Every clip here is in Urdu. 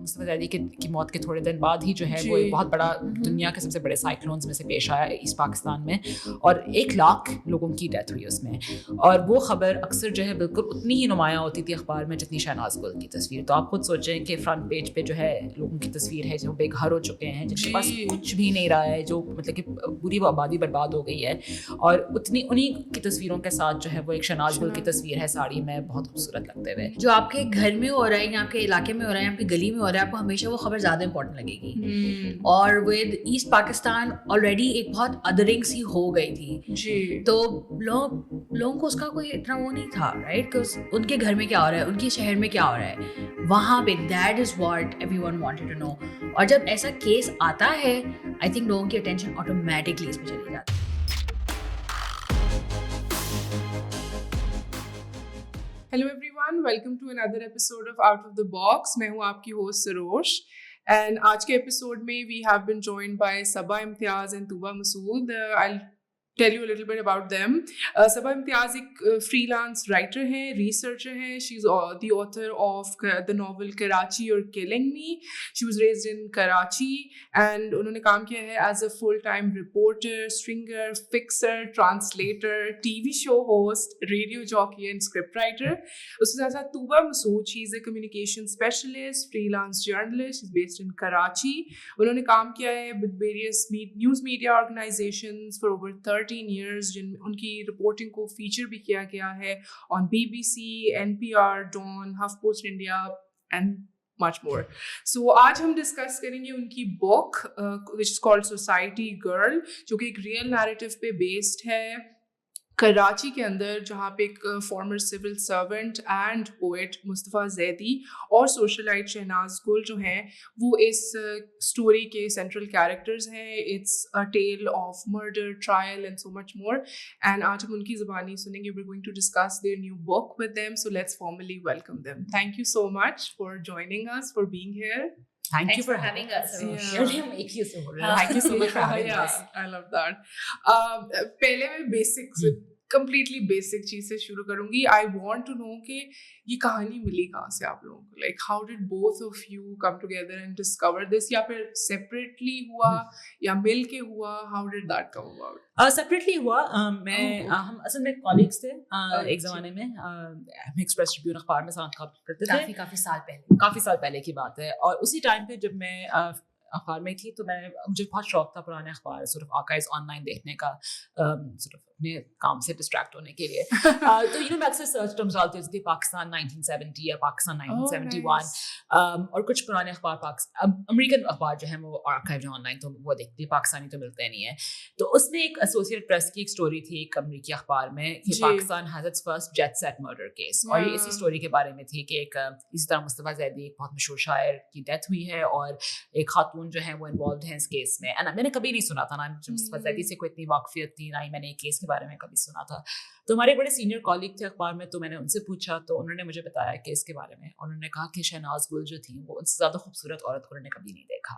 مصطفیٰ زیدی کی موت کے تھوڑے دن بعد ہی جو ہے وہ ایک بہت بڑا دنیا کے سب سے بڑے سائیکلونز میں سے پیش آیا ایسٹ پاکستان میں, اور 1 لاکھ لوگوں کی ڈیتھ ہوئی اس میں. اور وہ خبر اکثر جو ہے بالکل اتنی ہی نمایاں ہوتی تھی اخبار میں جتنی شہناز گل کی تصویر. تو آپ خود سوچیں کہ فرنٹ پیج پہ جو ہے لوگوں کی تصویر ہے جو بے گھر ہو چکے ہیں, جن کے پاس کچھ بھی نہیں رہا ہے, جو مطلب کہ پوری وہ آبادی برباد ہو گئی ہے, اور انہیں کی تصویروں کے ساتھ جو ہے وہ ایک شہناز گل کی تصویر ہے ساڑی میں بہت خوبصورت لگتے ہوئے. جو آپ کے گھر میں ہو رہا ہے یا آپ کے علاقے میں ہو رہا ہے, آپ کی گلی میں ہو رہا ہے, آپ کو ہمیشہ وہ خبر زیادہ امپورٹنٹ لگے گی. اور ود ایسٹ پاکستان آلریڈی ایک بہت ادرنگ سی ہو گئی تھی, تو لوگوں کو اس کا کوئی اتنا وہ نہیں تھا, رائٹ, کہ ان کے گھر میں کیا ہو رہا ہے, ان کے شہر میں کیا ہو رہا ہے وہاں پہ. That is what everyone wanted to know. اور جب ایسا کیس آتا ہے آئی تھنک لوگوں کی اٹینشن آٹومیٹکلی اس پہ چلی جاتی ہے. Hello everyone, welcome to another episode of Out of the Box. میں ہوں آپ کی ہوسٹ سروش, and آج کے ایپیسوڈ میں we have been joined by Sabaa Imtiaz and Tuba Masood. I'll tell you a little bit about them. Sabaa Imtiaz ایک freelance writer ہیں, researcher ہیں. She's the author of the novel Karachi You're Killing Me. She was raised in Karachi and انہوں نے کام کیا ہے as a full-time reporter, stringer, fixer, translator, TV show host, radio jockey and script writer. اس کے ساتھ ساتھ Tuba Masood, she's a communication specialist, freelance journalist. She's based in Karachi. انہوں نے کام کیا ہے with various news media organizations for over 13 years, جن ان کی رپورٹنگ کو فیچر بھی کیا گیا ہے on BBC, NPR, Dawn, HuffPost India and much more. So آج ہم ڈسکس کریں گے ان کی بک which is called Society Girl, جو کہ ایک ریئل نیریٹو پہ بیسڈ ہے کراچی کے اندر, جہاں پہ ایک former civil servant and poet Mustafa Zaidi اور سوشلائٹ شہناز گل جو ہیں وہ اس اسٹوری کے سینٹرل کیریکٹرز ہیں. It's a tale of murder, trial and so much more. And آج ہم ان کی زبانی سنیں گے. we're going to discuss their new book with them, so let's formally welcome them. Thank you so much for joining us, for being here. Thank you for having us. Thank you so much for having us. I love that. پہلے میں بیسک کمپلیٹلی بیسک چیز سے شروع کروں گی. آئی وانٹ ٹو نو کہ یہ کہانی ملی کہاں سے آپ لوگوں کو, like how did both of you come together and discover this, یا پھر سیپریٹلی ہوا یا مل کے ہوا, how did that come about? Separately ہوا. ہم اصل میں کالیگس تھے ایک زمانے میں, ہم ایکسپریس ٹریبیون اخبار میں ساتھ کام کرتے تھے کافی سال پہلے کی بات ہے. اور اسی ٹائم پہ جب میں اخبار میں تھی تو مجھے بہت شوق تھا پرانے اخبار آرکائیوز آن لائن دیکھنے کا, اپنے کام سے ڈسٹریکٹ ہونے کے لیے. تو میں اکثر سرچ ٹرمز ڈالتی ہوتی تھی پاکستان 1970 یا پاکستان 1971, اور کچھ پرانے اخبار امریکن اخبار جو ہیں وہ آرکائیو جو آن لائن تو وہ دیکھتی, پاکستانی تو ملتے نہیں ہیں. تو اس میں ایک ایسوسیٹ پریس کی ایک اسٹوری تھی ایک امریکی اخبار میں کہ Pakistan has its first jet set murder case, اور یہ اسی اسٹوری کے بارے میں تھی کہ ایک اسی طرح مصطفیٰ زیدی ایک بہت مشہور شاعر کی ڈیتھ ہوئی ہے اور ایک خاتون جو ہے وہ انوالوڈ ہیں اس کیس میں. میں نے کبھی نہیں سنا تھا, نہ مصطفیٰ زیدی سے کوئی اتنی واقفیت تھی, نہ ہی میں نے ایک کیس کے بارے میں کبھی سنا تھا. تو ہمارے بڑے سینئر کالیگ تھے اخبار میں, تو میں نے ان سے پوچھا تو انہوں نے مجھے بتایا کیس کے بارے میں. انہوں نے کہا کہ شہناز گل جو تھی وہ ان سے زیادہ خوبصورت عورت کو انہوں نے کبھی نہیں دیکھا.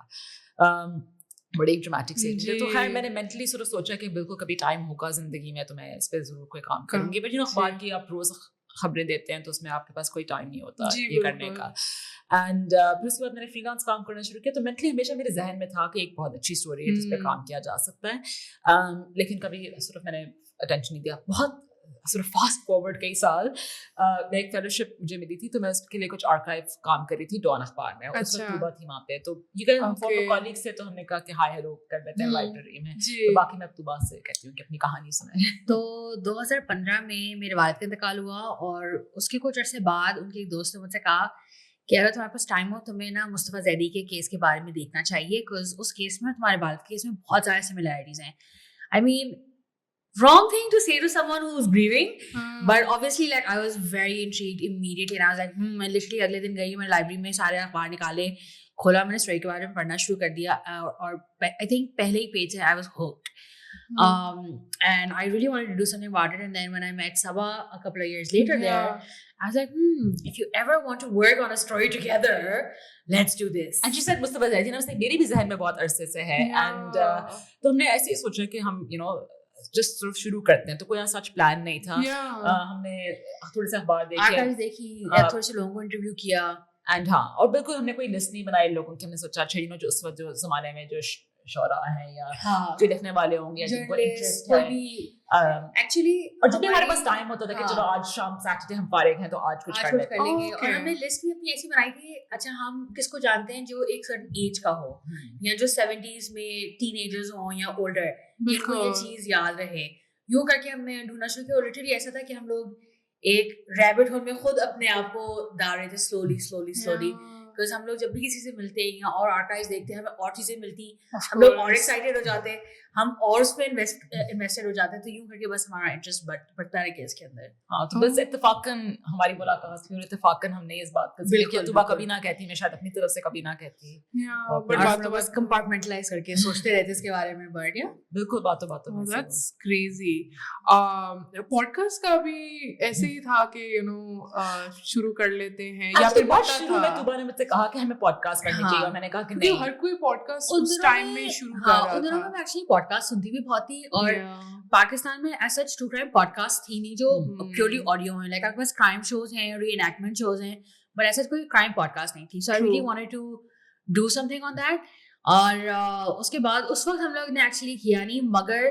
بڑی ایک ڈرامٹک سین تھی. تو خیر میں نے مینٹلی سوچا کہ بالکل کبھی ٹائم ہوگا زندگی میں تو میں اس پہ ضرور کوئی کام کروں گی. بٹ اخبار کی آپ روز خبریں دیتے ہیں تو اس میں آپ کے پاس کوئی ٹائم نہیں ہوتا یہ کرنے کا. اینڈ پھر اس کے بعد میں نے فری لانس کام کرنا شروع کیا. تو مینٹلی ہمیشہ میرے ذہن میں تھا کہ ایک بہت اچھی اسٹوری ہے جس پہ کام کیا جا سکتا ہے, لیکن کبھی میں نے اٹینشن نہیں دیا. بہت فاسٹ فارورڈ کئی سال میں ایک فیلوشپ مجھے ملی تھی, تو میں اس کے لیے کچھ آرکائیو کام کری تھی ڈان اخبار میں. اس وقت طوبا تھی وہاں پہ, تو یہ ہم فارمر کالیگس تھے, تو ہم نے کہا کہ ہائی ہیلو کر لیتے ہیں لائبریری میں. تو باقی میں طوبا سے کہتی ہوں کہ اپنی کہانی سنائیں. تو 2015 میں میرے والد کا انتقال ہوا, اور اس کے کچھ عرصے بعد ان کے ایک دوست نے مجھ سے کہا کہ اگر تمہارے پاس ٹائم ہو تمہیں نا مصطفیٰ زیدی کے کیس کے بارے میں دیکھنا چاہیے, بیکاز اس کیس میں تمہارے والد کے کیس میں بہت سارے سملیرٹیز ہیں. I mean, wrong thing to say to someone who's grieving, but obviously like I was very intrigued immediately, and I was like میں literally اگلے دن گئی, میں لائبریری میں سارے اخبار نکالے, کھولا, میں نے اسٹوری کے بارے میں پڑھنا شروع کر دیا, اور I think پہلے ہی پیج سے I was hooked. And I really wanted to do something about it. And then when I met Sabaa a couple of years later there, I was like, if you ever want to work on a story together, let's do this. And she said Mustapha Zaidi, اس نے میری بھی ذہن میں بہت عرصے سے ہے. And تو ہم نے ایسے ہی سوچا کہ ہم جسٹ صرف شروع کرتے ہیں, تو کوئی سچ پلان نہیں تھا. ہم نے تھوڑے سے اخبار دیکھے, تھوڑے سے لوگوں کو انٹرویو کیا, اینڈ ہاں اور بالکل ہم نے کوئی لسٹ نہیں بنائی لوگوں کی. ہم نے سوچا اچھا جو اس وقت جو زمانے میں جو شعراء ہیں یا جو لکھنے والے ہوں گے جن کو انٹرسٹ ہے ایکچولی اور جتنے ہمارے پاس ٹائم ہوتا تھا کہ چلو آج شام سیٹرڈے ہم فارغ ہیں تو آج کچھ کر لیتے ہیں. اور ہم نے لسٹ بھی اپنی ایسی بنائی تھی اچھا ہم کس کو جانتے ہیں جو ایک سرٹن ایج کا ہو یا جو 70s میں ٹین ایجرز ہوں یا اولڈر جن کو یہ چیز یاد رہے. یوں کر کے ہم نے ڈھونڈنا شروع کیا اور لٹرلی ایسا تھا کہ ہم لوگ ایک ریبٹ ہول میں خود اپنے آپ کو ڈال رہے تھے سلولی بیکاز ہم لوگ جب بھی کسی سے ملتے ہیں یا اور آرکائیوز دیکھتے ہیں ہمیں اور چیزیں ملتی ہم لوگ اور ایکسائٹیڈ ہو جاتے ہیں ہم اور اس پہ انویسٹڈ ہو جاتے ہیں. تو یوں کر کے بس ہمارا انٹرسٹ بڑھتا رہے اس کے اندر. ہاں تو بس اتفاقاً ہماری ملاقات ہوئی اور اتفاقاً ہم نے اس بات کا ذکر کیا. طبع کبھی نہ کہتی, میں شاید اپنی طرف سے کبھی نہ کہتی, بس کمپارٹمنٹلائز کر کے سوچتے رہتے اس کے بارے میں. بٹ یا بالکل باتوں That's crazy. پوڈکاسٹ کا بھی ایسے ہی تھا کہ شروع کر لیتے ہیں یا پھر بہت شروع میں طبع نے مجھ سے کہا کہ ہمیں پوڈ کاسٹ کرنی چاہیے اور میں نے کہا کہ نہیں. ہر کوئی پوڈ کاسٹ اس ٹائم میں شروع کر رہا تھا. ان دنوں میں ایکچولی پوڈ کاسٹ سنتی بھی بہت تھی اور پاکستان میں ایسا ٹرو کرائم پوڈ کاسٹ تھی نہیں جو پیورلی آڈیو ہیں. لائک آپ کے پاس کرائم شوز ہیں, ری انیکٹمنٹ شوز ہیں, بٹ ایسا کوئی کرائم پوڈ کاسٹ نہیں تھی. So I really wanted to do something on that. اور اس کے بعد اس وقت ہم لوگ نے ایکچولی کیا نہیں, مگر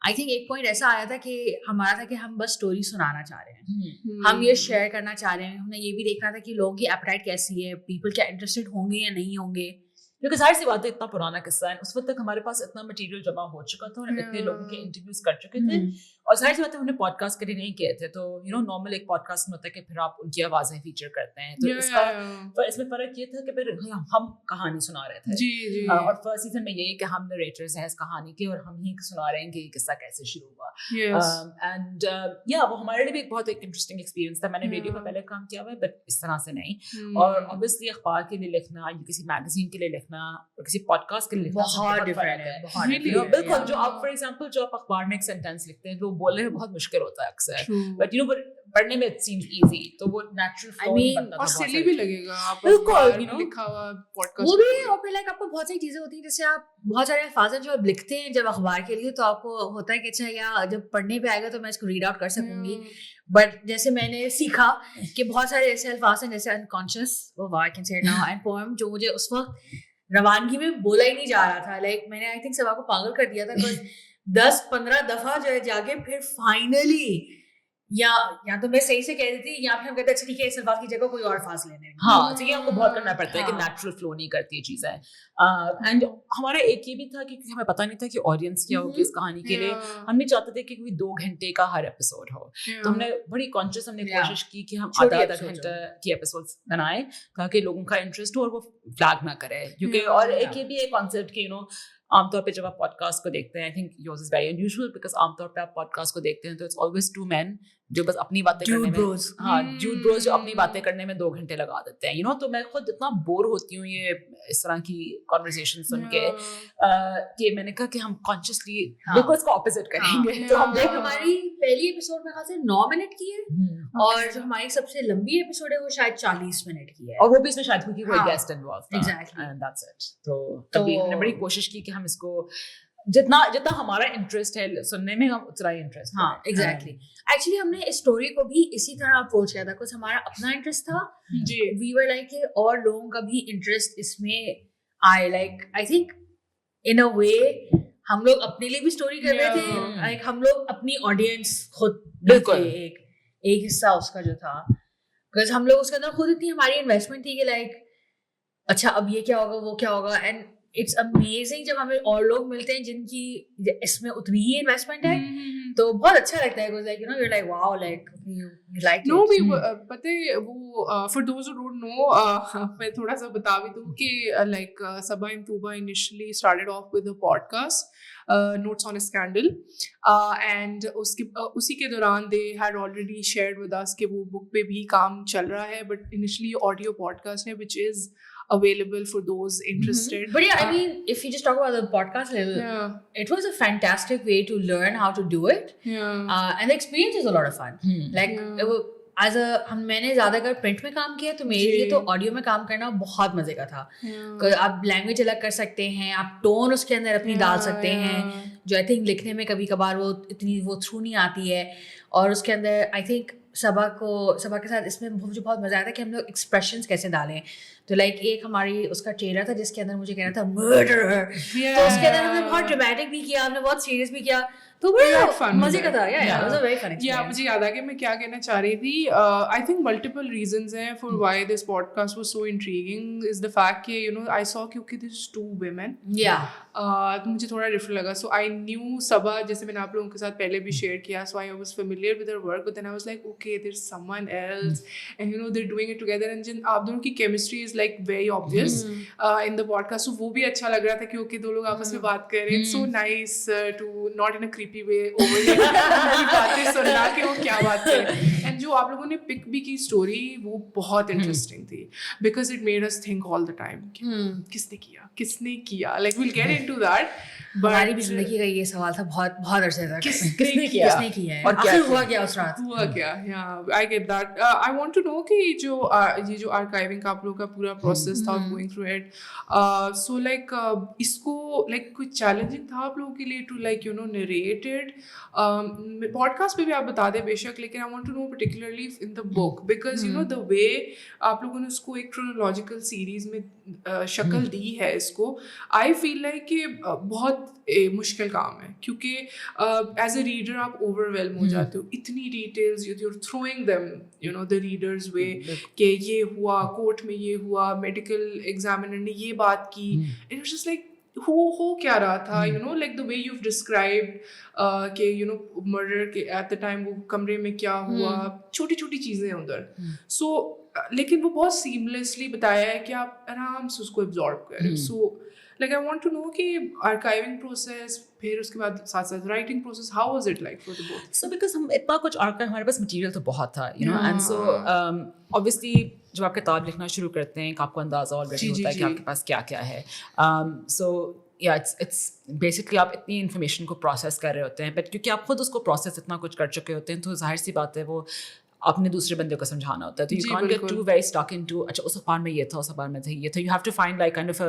آئی تھنک ایک پوائنٹ ایسا آیا تھا کہ ہمارا تھا کہ ہم بس اسٹوری سنانا چاہ رہے ہیں, ہم یہ شیئر کرنا چاہ رہے ہیں. ہم نے یہ بھی دیکھنا تھا کہ لوگوں کی ایپیٹائٹ کیسی ہے, پیپل کیا انٹرسٹڈ ہوں گے یا نہیں ہوں گے. کیونکہ ظاہر سی بات ہے اتنا پرانا قصہ ہے, اس وقت تک ہمارے پاس اتنا مٹیریل جمع ہو چکا تھا اور اتنے لوگوں کے انٹرویوز کر چکے تھے. اور ظاہر سی بات ہے ہم نے پوڈ کاسٹ کے لیے نہیں کیے تھے. تو نارمل ایک پوڈ کاسٹ میں ہوتا ہے کہ پھر آپ ان کی آوازیں فیچر کرتے ہیں. تو اس میں فرق یہ تھا کہ پھر ہم کہانی سنا رہے تھے اور فرسٹ سیزن میں یہی کہ ہم نریٹرز ہیں اس کہانی کے اور ہم ہی سنا رہے ہیں کہ یہ قصہ کیسے شروع ہوا. اینڈ یا وہ ہمارے لیے بھی ایک بہت ایک انٹرسٹنگ ایکسپیرینس تھا. میں نے ریڈیو پہ پہلے کام کیا ہوا ہے بٹ اس طرح سے نہیں. اور اوبیسلی اخبار کے لیے لکھنا یا کسی میگزین کے لیے لکھنا اور کسی پوڈ کاسٹ کے لیے لکھنا بہت ڈفرینٹ ہے. بالکل. جو آپ فار ایگزامپل جو آپ اخبار میں ایک سینٹینس لکھتے ہیں وہ بولنے میں بہت مشکل ہوتا ہے اکثر, بٹ پڑھنے میں اٹ سیمز ایزی. تو وہ نیچرل فلو بنتا تھا. اور سلی بھی لگے گا آپ بالکل لکھا ہوا پوڈ کاسٹ وہ بھی. اور پھر لائک آپ کو بہت ساری چیزیں ہوتی ہیں جیسے آپ بہت سارے الفاظ ہیں جو آپ لکھتے ہیں جب اخبار کے لیے تو آپ کو ہوتا ہے کہ اچھا یا جب پڑھنے پہ آئے گا تو میں اس کو ریڈ آؤٹ کر سکوں گی. بٹ جیسے میں نے سیکھا کہ بہت سارے ایسے الفاظ ہیں جیسے unconscious I can say it now and poem جو مجھے اس وقت روانگی میں بولا ہی نہیں جا رہا تھا. لائک میں نے آئی تھنک سبا کو پاگل کر دیا تھا 10-15 دفعہ جو ہے جا کے پھر فائنلی یا تو میں صحیح سے کہہ دیتی یا پھر ہم کہتے اچھا ٹھیک ہے اس الفاظ کی جگہ کوئی اور الفاظ لینے. ہاں تو یہ ہم کو بہت کرنا پڑتا ہے کہ نیچرل فلو نہیں کرتی یہ چیزیں. اینڈ ہمارا ایک یہ بھی تھا کہ ہمیں پتہ نہیں تھا کہ آڈینس کیا ہوگی اس کہانی کے لیے. ہم نہیں چاہتے تھے کہ کوئی 2 گھنٹے کا ہر ایپیسوڈ ہو. تو ہم نے بڑی کانشیس ہم نے کوشش کی کہ ہم آدھا گھنٹہ کی ایپیسوڈ بنائیں تاکہ لوگوں کا انٹرسٹ ہو اور وہ فلیگ نہ کرے. کیونکہ اور ایک یہ بھی ایک کانسیپٹ کہ عام طور پہ جب آپ پوڈ کاسٹ کو دیکھتے ہیں I think yours is very unusual because عام طور پہ آپ پوڈ کاسٹ کو دیکھتے ہیں تو اٹس آلویز 2 مین جو بس اپنی باتیں کرنے میں جوڈ بروز جو اپنی باتیں کرنے میں 2 گھنٹے لگا دیتے ہیں. تو میں خود اتنا بور ہوتی ہوں یہ اس طرح کی کانورسیشن سن کے کہ میں نے کہا کہ ہم کانشیسلی بالکل اس کو اپوزٹ کریں گے. تو ہماری پہلی ایپیسوڈ میں خاص 9 منٹ کی ہے اور جو ہماری سب سے لمبی ایپیسوڈ ہے وہ شاید 40 منٹ کی ہے اور وہ بھی اس میں شاید کوئی گیسٹ انوالو تھا. And that's it. تو تبھی ہم نے بڑی کوشش کی کہ ہم اس کو جتنا ہمارا انٹرسٹ ہے سننے میں ہم اتنا ہی انٹرسٹ. ہاں ایگزیکٹلی. ایکچولی ہم نے اس اسٹوری کو بھی اسی طرح اپروچ کیا تھا کچھ ہمارا اپنا انٹرسٹ تھا. وی ور لائک کہ اور لوگوں کا بھی انٹرسٹ اس میں آئے. لائک آئی تھنک ان اے وے ہم لوگ اپنے لیے بھی اسٹوری کر رہے تھے. لائک ہم لوگ اپنی آڈینس خود بالکل ایک حصہ اس کا جو تھا بکاز ہم لوگ اس کے اندر خود اتنی ہماری انویسٹمنٹ تھی کہ لائک اچھا اب یہ کیا ہوگا وہ کیا ہوگا. اینڈ اٹس امیزنگ جب ہمیں اور لوگ ملتے ہیں جن کی اس میں اتنی ہی انویسٹمنٹ ہے تو بہت اچھا لگتا ہے. Like you like wow like you like know بھی پتہ ہے وہ for those who don't know میں تھوڑا سا بتا بھی دوں کہ like Saba and Tooba initially started off with a podcast notes on a scandal and اسی کے دوران they had already shared with us کہ وہ بک پہ بھی کام چل رہا ہے but initially audio podcast ہے which is available for those interested. But yeah, I mean, if you just talk about the podcast level, it was a fantastic way to learn how to do it. And the experience is a lot of fun. Like, as a میں نے زیادہ اگر پرنٹ میں کام کیا تو میرے لیے تو آڈیو میں کام کرنا بہت مزے کا تھا. آپ لینگویج الگ کر سکتے ہیں, آپ ٹون اس کے اندر اپنی ڈال سکتے ہیں جو آئی تھنک لکھنے میں کبھی کبھار وہ اتنی وہ تھرو نہیں آتی ہے. اور اس کے اندر آئی تھنک صبا کے ساتھ اس میں مجھے بہت مزہ آیا تھا کہ ہم لوگ ایکسپریشنس کیسے ڈالیں. تو لائک ایک ہماری اس کا ٹریلر تھا جس کے اندر مجھے کہنا تھا مرڈر, تو اس کے اندر ہم نے بہت ڈرامیٹک بھی کیا, ہم نے بہت سیریس بھی کیا, تو بڑا مزے کا تھا. مجھے یاد آ کہ میں کیا کہنا چاہ رہی تھی. آئی تھنک ملٹیپل ریزنز ہیں for why this podcast was so intriguing. Is the fact کہ یو نو آئی سو کیونکہ دیر از 2 women, تو مجھے تھوڑا ڈفرنٹ لگا. سو آئی نیو صبا, جیسے میں نے آپ لوگوں کے ساتھ پہلے بھی شیئر کیا, so I was familiar with her work, but then I was like okay there is someone else and you know they are doing it together, and جن آپ دونوں کی chemistry is like very obvious in the podcast. So وہ بھی اچھا لگ رہا تھا کہ دو لوگ آپس میں بات کر رہے ہیں. So nice to not in a creepy way over باتیں سننا کہ وہ کیا بات کریں. اینڈ جو آپ لوگوں نے پک بھی کی اسٹوری وہ بہت انٹرسٹنگ تھی, because it made us think all the time کس نے کیا, like we'll get into that. ہماری بھی زندگی کا یہ سوال تھا بہت عرصے تک, کس نے کیا ہے اور کیا ہوا کیا اس رات ہوا کیا. I get that. I want to know کہ یہ جو آرکائیونگ کا آپ لوگوں کا پورا پروسیس تھا going through it, so like اس کو لائک کوئی چیلنجنگ تھا آپ لوگوں کے لیے to like you know narrate it. Podcast پہ بھی آپ بتا دیں بے شک, لیکن I want to know particularly in the book, because you know the way آپ لوگوں نے اس کو ایک کرونالوجیکل سیریز میں شکل دی ہے اس کو, آئی فیل لائک کہ بہت مشکل کام ہے, کیونکہ ایز اے ریڈر آپ اوور ویلم ہو جاتے ہو. اتنی details you are throwing them you know the readers way کہ یہ ہوا, کورٹ میں یہ ہوا, میڈیکل ایگزامینر نے یہ بات کی, اٹ واز جسٹ لائک ہو کیا رہا تھا, you know like the way you described کہ یو نو مرڈر کے ایٹ دا ٹائم وہ کمرے میں کیا ہوا, چھوٹی چھوٹی چیزیں ادھر. سو لیکن وہ بہت سیملیسلی بتایا ہے کہ آپ آرام سے اس کو ایبزارب کریں. سو like I want to know کہ archiving process, پھر اس کے بعد ساتھ ساتھ writing process, how was it like for the both? So because ہم اتنا کچھ archive, ہمارے پاس material تو بہت تھا, you know, and so obviously جب آپ کتاب لکھنا شروع کرتے ہیں آپ کو اندازہ already ہوتا ہے کہ آپ کے پاس کیا کیا ہے. So yeah, it's basically آپ اتنی انفارمیشن کو پروسیس کر رہے ہوتے ہیں, بٹ کیونکہ آپ خود اس کو پروسیس اتنا کچھ کر چکے ہوتے ہیں تو ظاہر سی بات ہے وہ آپ نے دوسرے بندے کو سمجھانا ہوتا ہے. تو you can't get too very stuck into اچھا اس اخبار میں یہ تھا, اس اخبار میں تھا یہ تھا. You have to find like kind of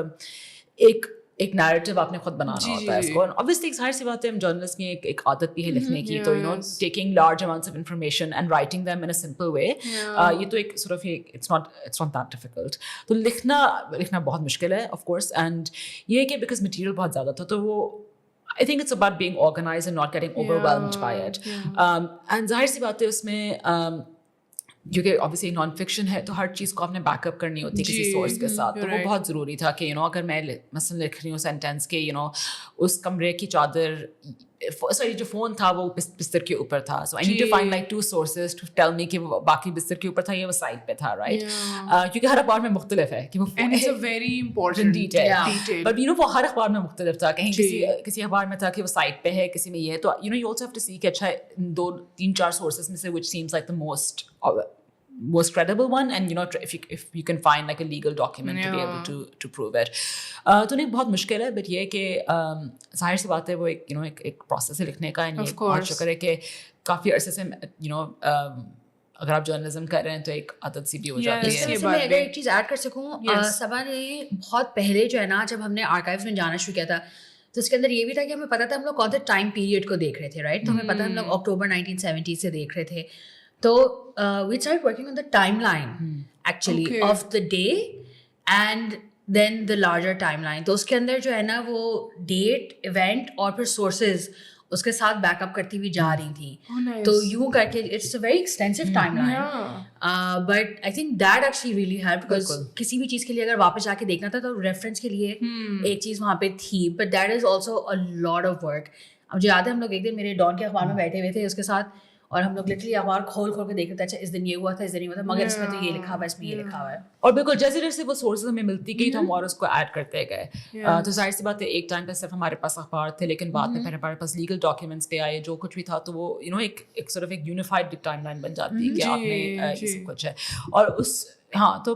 ایک نیریٹو آپ نے خود بنانا ہوتا ہے اس کو. obviously ایک ظاہر سی بات ہے ہم جرنلسٹ کی ایک عادت بھی ہے لکھنے کی, تو you know taking large amounts of information and writing them in a simple way, یہ تو ایک sort of it's not that difficult. تو لکھنا بہت مشکل ہے آف کورس, اینڈ یہ ہے کہ بیکاز مٹیریل بہت زیادہ تھا تو وہ I think it's about being organized and not getting overwhelmed by it. And ظاہر سی بات ہے اس میں کیونکہ obviously نان فکشن ہے تو ہر چیز کو آپ نے بیک اپ کرنی ہوتی ہے کسی سورس کے ساتھ, تو وہ بہت ضروری تھا کہ یو نو اگر میں مثلاً لکھ رہی ہوں سینٹینس کہ یو نو اس کمرے کی چادر, سوری جو فون تھا وہ بستر کے اوپر تھا, so I need to find like 2 sources to tell me کہ وہ باقی بستر کے اوپر تھا یا وہ سائڈ پہ تھا, رائٹ. کیونکہ ہر اخبار میں مختلف ہے کہ وہ very important detail, but you know وہ ہر اخبار میں مختلف تھا, کہیں کسی اخبار میں تھا کہ وہ سائڈ پہ ہے, کسی میں یہ, تو you know you also have to see کہ اچھا 2-3-4 سورسز میں سے which seems like the most credible one, and you know if you can find like a legal document to be able to prove it. تو نہیں بہت مشکل ہے, بٹ یہ کہ ظاہر سی بات ہے وہ ایک یو نو ایک پروسیس ہے لکھنے کا, یہ بہت شکر ہے کہ کافی عرصے سے یو نو اگر آپ جرنلزم کر رہے ہیں تو ایک عادت سی بھی ہو جاتی ہے. میں اگر ایک چیز ایڈ کر سکوں, صبا نے بہت پہلے جو ہے نا جب ہم نے آرکائیوز میں جانا شروع کیا تھا تو اس کے اندر یہ بھی تھا کہ ہمیں پتا تھا ہم لوگ کون سے ٹائم پیریڈ کو دیکھ رہے تھے, رائٹ. تو ہمیں پتا ہم لوگ اکتوبر 1970 سے دیکھ رہے تھے, تو we started working on the timeline actually of the day and then the larger timeline. تو اس کے اندر جو ہے نا وہ ڈیٹ, ایونٹ اور پھر سورسز اس کے ساتھ بیک اپ کرتی ہوئی جا رہی تھیں, تو یوں کر کے it's a very extensive time line, but I think that actually really help, because کسی بھی چیز کے لیے اگر واپس جا کے دیکھنا تھا تو ریفرنس کے لیے ایک چیز وہاں پہ تھی, but that is also a lot of work. اب مجھے یاد ہے ہم لوگ ایک دن میرے ڈان کے اخبار میں بیٹھے ہوئے تھے اس کے ساتھ, اور ہم لوگ لٹرلی اخبار کھول کے دیکھ رہے تھے, اچھا اس دن یہ ہوا تھا, اس دن یہ ہوا تھا, مگر اس میں تو یہ لکھا ہوا ہے, اس میں یہ لکھا ہوا ہے. اور بالکل جیسے جیسے وہ سورسز ہمیں ملتی گئی تو ہم اور اس کو ایڈ کرتے گئے. تو ظاہر سی بات ہے ایک ٹائم پہ صرف ہمارے پاس اخبار تھے, لیکن بعد میں پھر ہمارے پاس لیگل ڈاکیومنٹس پہ آئے, جو کچھ بھی تھا تو وہ یو نو ایک صرف ایک یونیفائڈ ٹائم لائن بن جاتی ہے کہ آپ نے یہ سب کچھ ہے. اور اس تو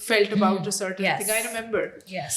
felt about a certain thing. I remember. Yes.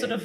sort of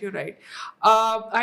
you're right. I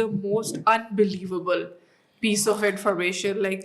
the most unbelievable piece of information, like,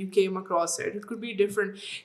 you came across it? It could be different.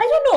I don't know.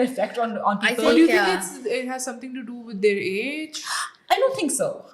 effect on people. Do you think it has something to do with their age? I don't think so.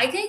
I think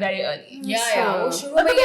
very early.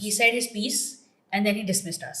He said his piece and then he dismissed us.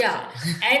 Yeah. And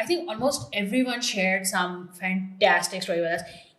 I think almost everyone shared some fantastic story with us.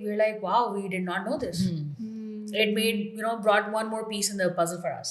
we were like, wow, we did not know this. It made, you know, brought one more piece in the puzzle for us.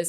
is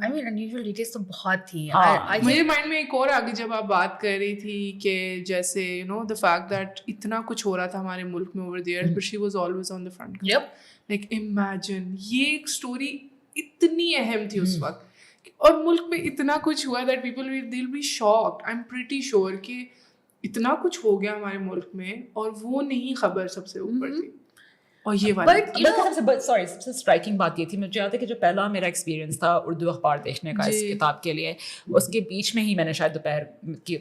I mean unusual details تو بہت تھی. مجھے مائنڈ میں ایک اور آگے جب آپ بات کر رہی تھی کہ جیسے you know the fact that اتنا کچھ ہو رہا تھا ہمارے ملک میں over there but she was always on the front. Like imagine یہ ایک اسٹوری اتنی اہم تھی اس وقت اور ملک میں اتنا کچھ ہوا that people will be shocked. I am pretty sure کہ اتنا کچھ ہو گیا ہمارے ملک میں اور وہ نہیں خبر سب سے اوپر تھی. اور یہ سب سے اسٹرائکنگ بات یہ تھی, مجھے یاد ہے کہ جو پہلا میرا ایکسپیرینس تھا اردو اخبار دیکھنے کا اس کتاب کے لیے, اس کے بیچ میں ہی میں نے شاید دوپہر کی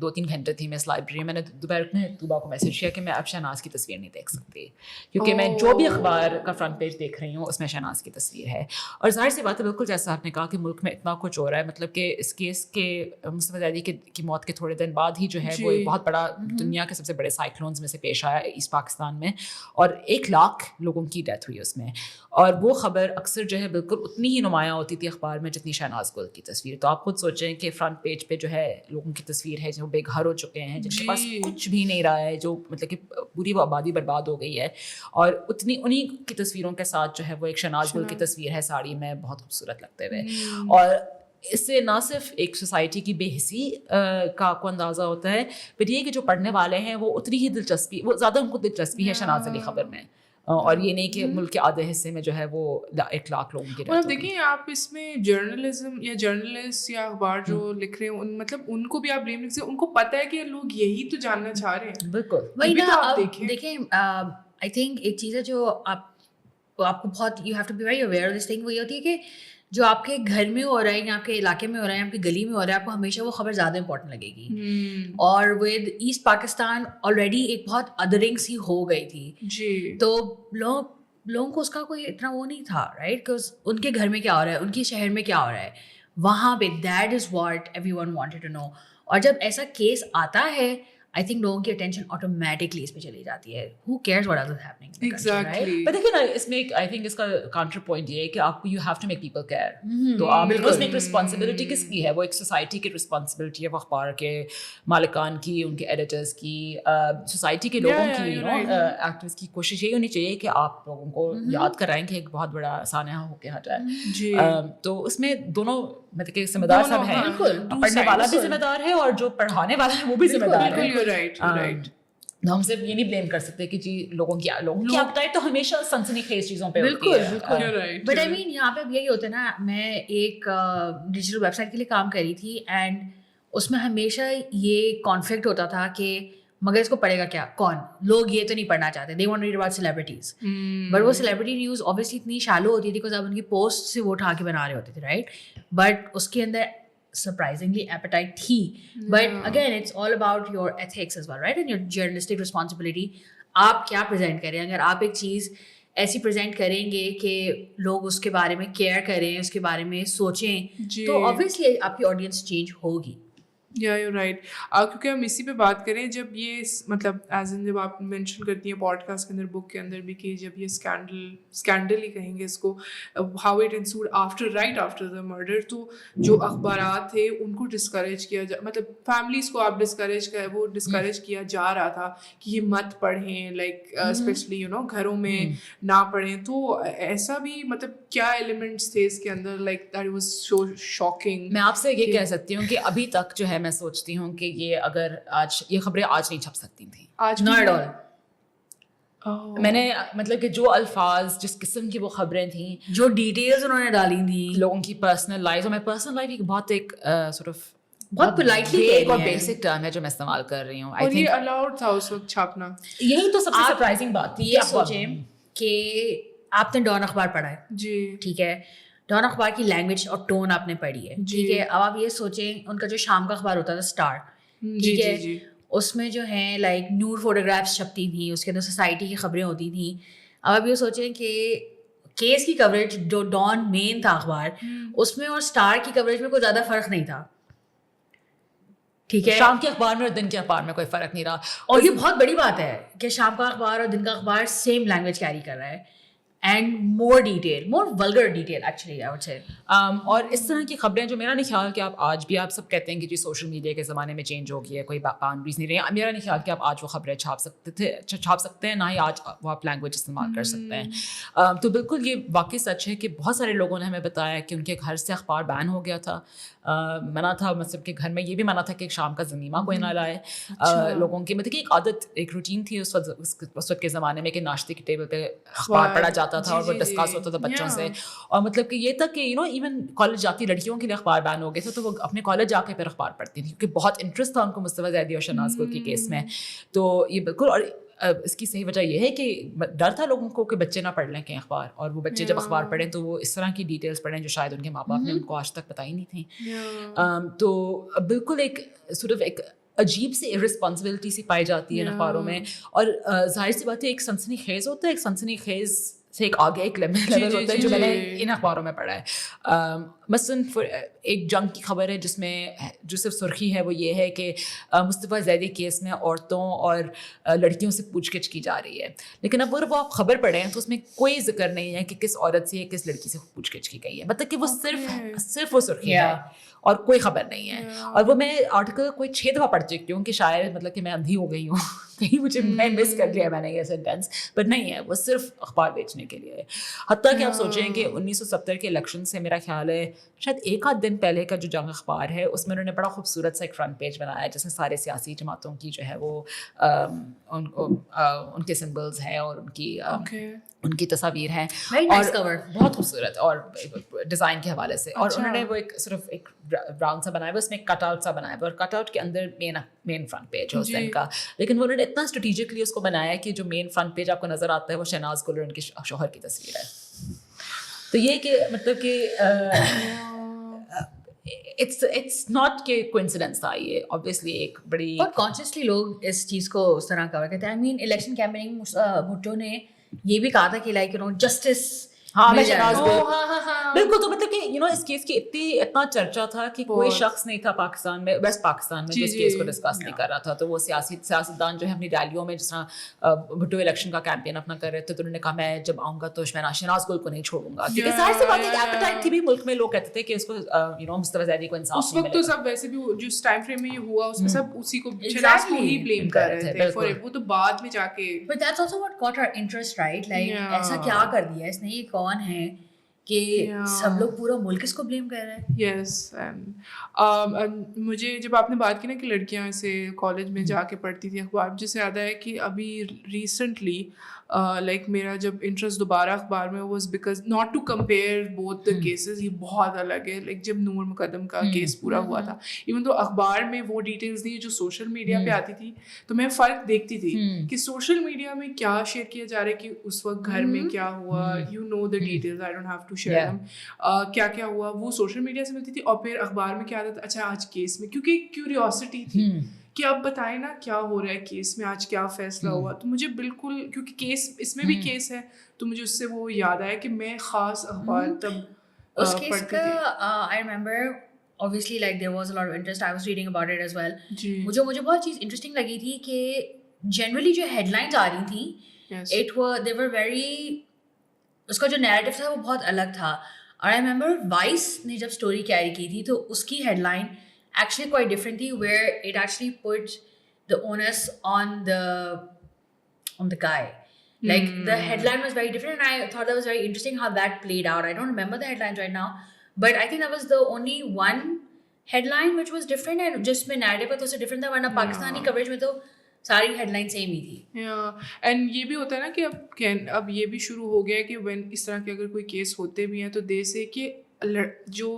2-3 گھنٹے تھی میں اس لائبریری میں نے دوپہر میں طوبا کو میسج کیا کہ میں اب شہناز کی تصویر نہیں دیکھ سکتی کیونکہ میں جو بھی اخبار کا فرنٹ پیج دیکھ رہی ہوں اس میں شہناز کی تصویر ہے. اور ظاہر سی بات ہے بالکل جیسا آپ نے کہا کہ ملک میں اتنا کچھ ہو رہا ہے, مطلب کہ اس کیس کے مصطفیٰ زیدی کی موت کے تھوڑے دن بعد ہی جو ہے وہ بہت بڑا دنیا کے سب سے بڑے سائیکلونز میں سے پیش آیا ایسٹ پاکستان میں اور 1 لاکھ لوگوں کی ڈیتھ ہوئی اس میں. اور وہ خبر اکثر جو ہے بالکل اتنی ہی نمایاں ہوتی تھی اخبار میں جتنی شہناز گل کی تصویر. تو آپ خود سوچیں کہ فرنٹ پیج پہ جو ہے لوگوں کی تصویر ہے جو بے گھر ہو چکے ہیں, جن کے پاس کچھ بھی نہیں رہا ہے, جو مطلب کہ پوری وہ آبادی برباد ہو گئی ہے, اور انہیں کی تصویروں کے ساتھ جو ہے وہ ایک شہناز گل کی تصویر ہے ساڑی میں بہت خوبصورت لگتے ہوئے. اور اس سے نہ صرف ایک سوسائٹی کی بے حسی کا آپ کو اندازہ ہوتا ہے, بٹ یہ کہ جو پڑھنے والے ہیں وہ اتنی ہی دلچسپی, وہ زیادہ ان کو دلچسپی ہے شہناز علی خبر میں, اور یہ نہیں کہ ملک کے آدھے حصے میں جو ہے وہ 1 لاکھ لوگوں کی. اور دیکھیں آپ اس میں جرنلزم یا جرنلسٹ یا اخبار جو لکھ رہے ہیں مطلب ان کو بھی آپ بلیم لکھ سکتے, ان کو پتہ ہے کہ لوگ یہی تو جاننا چاہ رہے ہیں. بالکل وہی نا. دیکھیں آئی تھنک ایک چیز ہے جو آپ کو بہت you have to be very aware of this thing, وہ یہ ہوتی ہے کہ جو آپ کے گھر میں ہو رہا ہے یا آپ کے علاقے میں ہو رہا ہے, آپ کی گلی میں ہو رہا ہے, آپ کو ہمیشہ وہ خبر زیادہ امپورٹنٹ لگے گی. اور ود ایسٹ پاکستان آلریڈی ایک بہت ادرنگ سی ہو گئی تھی جی, تو لوگوں کو اس کا کوئی اتنا وہ نہیں تھا رائٹ, کہ ان کے گھر میں کیا ہو رہا ہے, ان کے شہر میں کیا ہو رہا ہے وہاں پہ. That is what everyone wanted to know. اور جب ایسا کیس آتا ہے آئی تھنک لوگوں کی اٹینشن آٹومیٹکلی اس پہ چلی جاتی ہے. Who cares what is happening exactly. But دیکھیں نا اس میں آئی تھنک اس کا کاؤنٹر پوائنٹ یہ ہے کہ آپ کو you have to make people care. تو آپ اس میں ایک رسپانسبلٹی کس کی ہے, وہ ایک سوسائٹی کی رسپانسبلٹی ہے, وہ اخبار کے مالکان کی, ان کے ایڈیٹرز کی, سوسائٹی کے لوگوں کی, ایکٹیوسٹ کی. کوشش یہی ہونی چاہیے کہ آپ لوگوں کو یاد کرائیں کہ ایک بہت بڑا سانحہ ہو کے ہٹائے. تو اس میں دونوں مطلب کہ ذمہ دار سب ہیں, پڑھنے والا بھی ذمہ دار ہے اور جو پڑھانے والا ہے وہ بھی ذمہ دار ہے. ہم صرف یہ نہیں بلیم کر سکتے کہ جی لوگوں کی اپیٹائٹ تو ہمیشہ سنسنی خیز چیزوں پہ ہوتی ہے. بٹ آئی مین یہاں پہ یہی ہوتا ہے نا, میں ایک ڈیجیٹل ویب سائٹ کے لیے کام کر رہی تھی اینڈ اس میں ہمیشہ یہ کانفلکٹ ہوتا تھا کہ مگر اس کو پڑھے گا کیا کون, لوگ یہ تو نہیں پڑھنا چاہتے, they want to read about celebrities. But وہ سیلیبریٹی نیوز اوبیسلی اتنی شالو ہوتی تھی بیکاز آپ ان کی پوسٹ سے وہ اٹھا کے بنا رہے ہوتے تھے رائٹ, بٹ اس کے اندر surprisingly appetite تھی. But again it's all about your ethics as well right, and your journalistic responsibility. آپ کیا پریزنٹ کریں, اگر آپ ایک چیز ایسی پریزنٹ کریں گے کہ لوگ اس کے بارے میں کیئر کریں, اس کے بارے میں سوچیں, تو obviously آپ کی آڈینس چینج ہوگی. یا یو رائٹ. کیونکہ ہم اسی پہ بات کریں, جب یہ مطلب ایز ان جب آپ مینشن کرتی ہیں پوڈ کاسٹ کے اندر, بک کے اندر بھی, کہ جب یہ اسکینڈل ہی کہیں گے اس کو, how it ensued right after the murder, تو جو اخبارات تھے ان کو ڈسکریج کیا مطلب فیملیز کو آپ ڈسکریج کیا جا رہا تھا کہ یہ مت پڑھیں, لائک اسپیشلی یو نو گھروں میں نہ پڑھیں. تو ایسا بھی مطلب کیا ایلیمنٹس تھے اس کے اندر, like that was so shocking. میں آپ سے یہ کہہ سکتی ہوں کہ ابھی تک جو ہے میں سوچتی ہوں کہ یہ اگر آج یہ خبریں آج نہیں چھپ سکتی تھیں, آج not at all. میں نے مطلب کہ جو الفاظ جس قسم کی وہ خبریں تھیں, جو ڈیٹیلز انہوں نے ڈالی تھیں لوگوں کی پرسنل لائف, اور میں پرسنل لائف ایک بہت ایک سورٹ آف بہت پولائٹلی اور بیسک ٹرم ہے جو میں استعمال کر رہی ہوں. اور یہ الاؤڈ تھا اس وقت چھاپنا. یہی تو سب سے سرپرائزنگ بات تھی. یہ سوچیں کہ آپ نے ڈان اخبار پڑھا ہے جی, ٹھیک ہے, ڈان اخبار کی لینگویج اور ٹون آپ نے پڑھی ہے ٹھیک ہے. اب آپ یہ سوچیں ان کا جو شام کا اخبار ہوتا تھا اسٹار, ٹھیک ہے, اس میں جو ہے لائک نیوڈ فوٹوگرافس چھپتی تھیں, اس کے اندر سوسائٹی کی خبریں ہوتی تھیں. اب آپ یہ سوچیں کہ کیس کی کوریج جو ڈان مین تھا اخبار, اس میں اور اسٹار کی کوریج میں کوئی زیادہ فرق نہیں تھا, ٹھیک ہے. شام کے اخبار میں اور دن کے اخبار میں کوئی فرق نہیں رہا. اور یہ بہت بڑی بات ہے کہ شام کا اخبار اور دن کا اخبار سیم لینگویج کیری کر رہا ہے. and more detail, more vulgar detail actually I would say. اور اس طرح کی خبریں جو میرا نہیں خیال کہ آپ آج بھی آپ سب کہتے ہیں کہ جی سوشل میڈیا کے زمانے میں چینج ہو گئی ہے, کوئی باؤنڈریز نہیں رہی. میرا نہیں خیال کہ آپ آج وہ خبریں چھاپ سکتے ہیں, نہ ہی آج وہ آپ لینگویج استعمال کر سکتے ہیں. تو بالکل یہ واقعی سچ ہے کہ بہت سارے لوگوں نے ہمیں بتایا کہ ان کے گھر سے اخبار بین ہو گیا تھا, منع تھا, مطلب کہ گھر میں یہ بھی منع تھا کہ شام کا زمیمہ کوئی نہ لائے. لوگوں کی مطلب کہ ایک عادت, ایک روٹین تھی اس وقت کے زمانے میں کہ ناشتے کی ٹیبل پہ اخبار پڑھا جاتا تھا اور وہ ڈسکس ہوتا تھا بچوں سے. اور مطلب کہ یہ تک کہ ایون کالج جاتی لڑکیوں کے لیے اخبار بین ہو گئے تھے, تو وہ اپنے کالج جا کے پھر اخبار پڑھتی تھیں کیونکہ بہت انٹرسٹ تھا ان کو مصطفیٰ زیدی اور شہناز گل کے کیس میں. تو یہ بالکل, اور اس کی صحیح وجہ یہ ہے کہ ڈر تھا لوگوں کو کہ بچے نہ پڑھ لیں کہیں اخبار, اور وہ بچے جب اخبار پڑھیں تو وہ اس طرح کی ڈیٹیلس پڑھیں جو شاید ان کے ماں باپ نے ان کو آج تک بتائی نہیں تھیں. تو بالکل ایک سورٹ آف ایک عجیب سی رسپانسبلٹی سی پائی جاتی ہے اخباروں میں. اور ظاہر سی بات ہے ایک سنسنی خیز ہوتا ہے, ایک سنسنی خیز سے ایک آگے ایک لیول ہوتا ہے جو میں نے ان اخباروں میں پڑھا ہے. مثلاً ایک جنگ کی خبر ہے جس میں جو صرف سرخی ہے وہ یہ ہے کہ مصطفیٰ زیدی کیس میں عورتوں اور لڑکیوں سے پوچھ گچھ کی جا رہی ہے, لیکن اب وہ آپ خبر پڑھیں تو اس میں کوئی ذکر نہیں ہے کہ کس عورت سے یا کس لڑکی سے پوچھ گچھ کی گئی ہے. مطلب کہ وہ صرف وہ سرخی ہے اور کوئی خبر نہیں ہے. اور وہ میں آرٹیکل کوئی 6 دفعہ پڑھ چکی ہوں کہ شاید مطلب کہ میں اندھی ہو گئی ہوں, کہیں مجھے میں مس کر لیا میں نے یہ سینٹینس, بٹ نہیں ہے, وہ صرف اخبار بیچنے کے لیے ہے. حتیٰ کہ آپ سوچیں کہ 1970 کے الیکشن سے میرا خیال ہے شاید ایک آدھ دن پہلے کا جو جنگ اخبار ہے اس میں انہوں نے بڑا خوبصورت سا ایک فرنٹ پیج بنایا ہے جس میں سارے سیاسی جماعتوں کی جو ہے وہ ان کے سمبلز ہیں اور ان کی تصاویر ہیں, اور بہت خوبصورت اور ڈیزائن کے حوالے سے. اور انہوں نے وہ ایک صرف ایک براؤن سا بنایا ہوا, اس میں ایک کٹ آؤٹ سا بنایا ہوا, اور کٹ آؤٹ کے اندر مین فرنٹ پیج ہے اس دن کا. لیکن وہ انہوں نے اتنا اسٹریٹجکلی اس کو بنایا کہ جو مین فرنٹ پیج آپ کو نظر آتا ہے وہ شہناز گل اور ان کے شوہر کی تصویر ہے. تو یہ کہ مطلب کہ اٹس ناٹ کہ کوئنسیڈنس تھا, یہ اوبویسلی ایک بڑی بہت کانشیسلی لوگ اس چیز کو اس طرح کور کرتے ہیں. آئی مین الیکشن کیمپیننگ بھٹو نے یہ بھی کہا تھا کہ لائک جسٹس بالکل. تو مطلب کہ اس کیس کی اتنا چرچا تھا کہ کوئی شخص نہیں تھا پاکستان میں, ویسٹ پاکستان میں, جو اس کیس کو ڈسکس نہیں کر رہا تھا. تو وہ سیاستدان جو ہے اپنی ریلیوں میں, جس طرح بھٹو الیکشن کا کیمپین اپنا کر رہے تھے, تو انہوں نے کہا میں جب آؤں گا تو میں شہناز گل کو نہیں چھوڑوں گا, کیونکہ ظاہر سی بات ہے کہ ایپیٹائٹ تھی بھی ملک میں. لوگ کہتے تھے کہ اس کو مصطفیٰ زیدی کو انصاف اس وقت تو سب ویسے بھی جس ٹائم فریم میں یہ ہوا اس میں سب اسی کو شہناز کو ہی بلیم کر رہے تھے. وہ تو بعد میں جا کے but that's also what caught our interest, right? like ایسا کیا کر دیا اس نے, یہ کون ہے کہ سب لوگ پورا ملک اس کو بلیم کر رہے ہیں. یس. مجھے جب آپ نے بات کی نا کہ لڑکیاں ایسے کالج میں جا کے پڑھتی تھی اخبار, مجھے سے یاد ہے کہ ابھی ریسنٹلی لائک میرا جب انٹرسٹ دوبارہ اخبار میں was because not to compare both the cases, یہ بہت الگ ہے. لائک جب نور مقدم کا کیس پورا ہوا تھا, ایون تو اخبار میں وہ ڈیٹیلس نہیں جو سوشل میڈیا پہ آتی تھی, تو میں فرق دیکھتی تھی کہ سوشل میڈیا میں کیا شیئر کیا جا رہا ہے, کہ اس وقت گھر میں کیا ہوا, you know the details, I don't have to share them, کیا کیا ہوا وہ سوشل میڈیا سے ملتی تھی. اور پھر اخبار میں کیا آتا تھا, اچھا آج کیس میں, کیونکہ کیوریوسٹی تھی کہ اب بتائیں نا کیا ہو رہا ہے کیس میں, آج کیا فیصلہ ہوا. تو مجھے بالکل, کیونکہ کیس اس میں بھی کیس ہے, تو مجھے اس سے وہ یاد آیا کہ میں خاص اخبار تب اس کیس کا I remember obviously like there was a lot of interest, I was reading about it as well. مجھے بہت چیز انٹرسٹنگ لگی تھی کہ جنرلی جو ہیڈ لائنز آ رہی تھیں they were very, اس کا جو نیریٹو تھا وہ بہت الگ تھا. اور I remember وائس نے جب اسٹوری کیری کی تھی تو اس کی headline actually quite different tھی, where it actually put the onus on the guy. Like the headline was very different, and I thought that was very interesting how that played out. I don't remember the headlines right now, but I think that was the only one headline which was different, and just mein narrative to se different tha, warna Pakistani coverage mein to ساری ہیڈ لائن سیم ہی تھی. اینڈ یہ بھی ہوتا ہے نا کہ اب یہ بھی شروع ہو گیا ہے کہ وین اس طرح کے اگر کوئی کیس ہوتے بھی ہیں تو دے سے کہ جو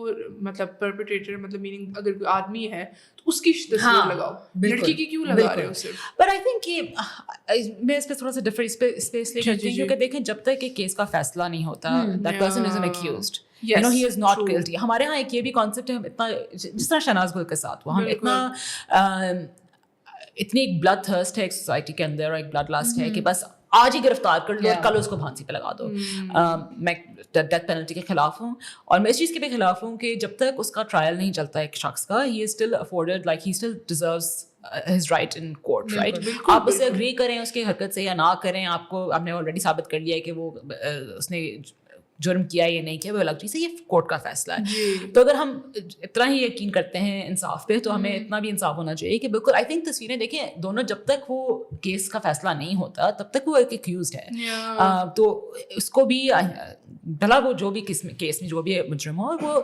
مطلب پرپیٹریٹر, مطلب میننگ اگر کوئی آدمی ہے تو اس کی تصویر لگاؤ, لڑکی کی کیوں لگا رہے ہو صرف. بٹ آئی تھنک کہ میں اس پہ تھوڑا سا ڈفرینٹ اسپیس لے کرتی ہوں, کیونکہ دیکھیں جب تک ایک کیس کا فیصلہ نہیں ہوتا, that person is an accused, you know he is not guilty. ہمارے ہاں ایک یہ بھی کانسیپٹ ہے, ہم اتنا جس طرح شہناز گل کے ساتھ ہوا, ہم اتنا اتنی ایک بلڈ تھرسٹ ہے ایک سوسائٹی کے اندر, اور ایک بلڈ لاسٹ ہے کہ بس آج ہی گرفتار کر لو, کل اس کو پھانسی پہ لگا دو. میں ڈیتھ پینلٹی کے خلاف ہوں, اور میں اس چیز کے بھی خلاف ہوں کہ جب تک اس کا ٹرائل نہیں چلتا ایک شخص کا, he is still afforded, like he still deserves his right in court, right? آپ اس سے agree کریں اس کی حرکت سے یا نہ کریں, آپ نے already ثابت کر لیا ہے کہ وہ اس نے جرم کیا یا نہیں کیا, وہ الگ چیز ہے, یہ کورٹ کا فیصلہ ہے. تو اگر ہم اتنا ہی یقین کرتے ہیں انصاف پہ تو ہمیں اتنا بھی انصاف ہونا چاہیے کہ بالکل آئی تھنک تصویریں دیکھیں دونوں جب تک وہ کیس کا فیصلہ نہیں ہوتا تب تک وہ ایک ایکیوزڈ ہے, تو اس کو بھی بھلا وہ جو بھی کیس میں جو بھی مجرم ہو وہ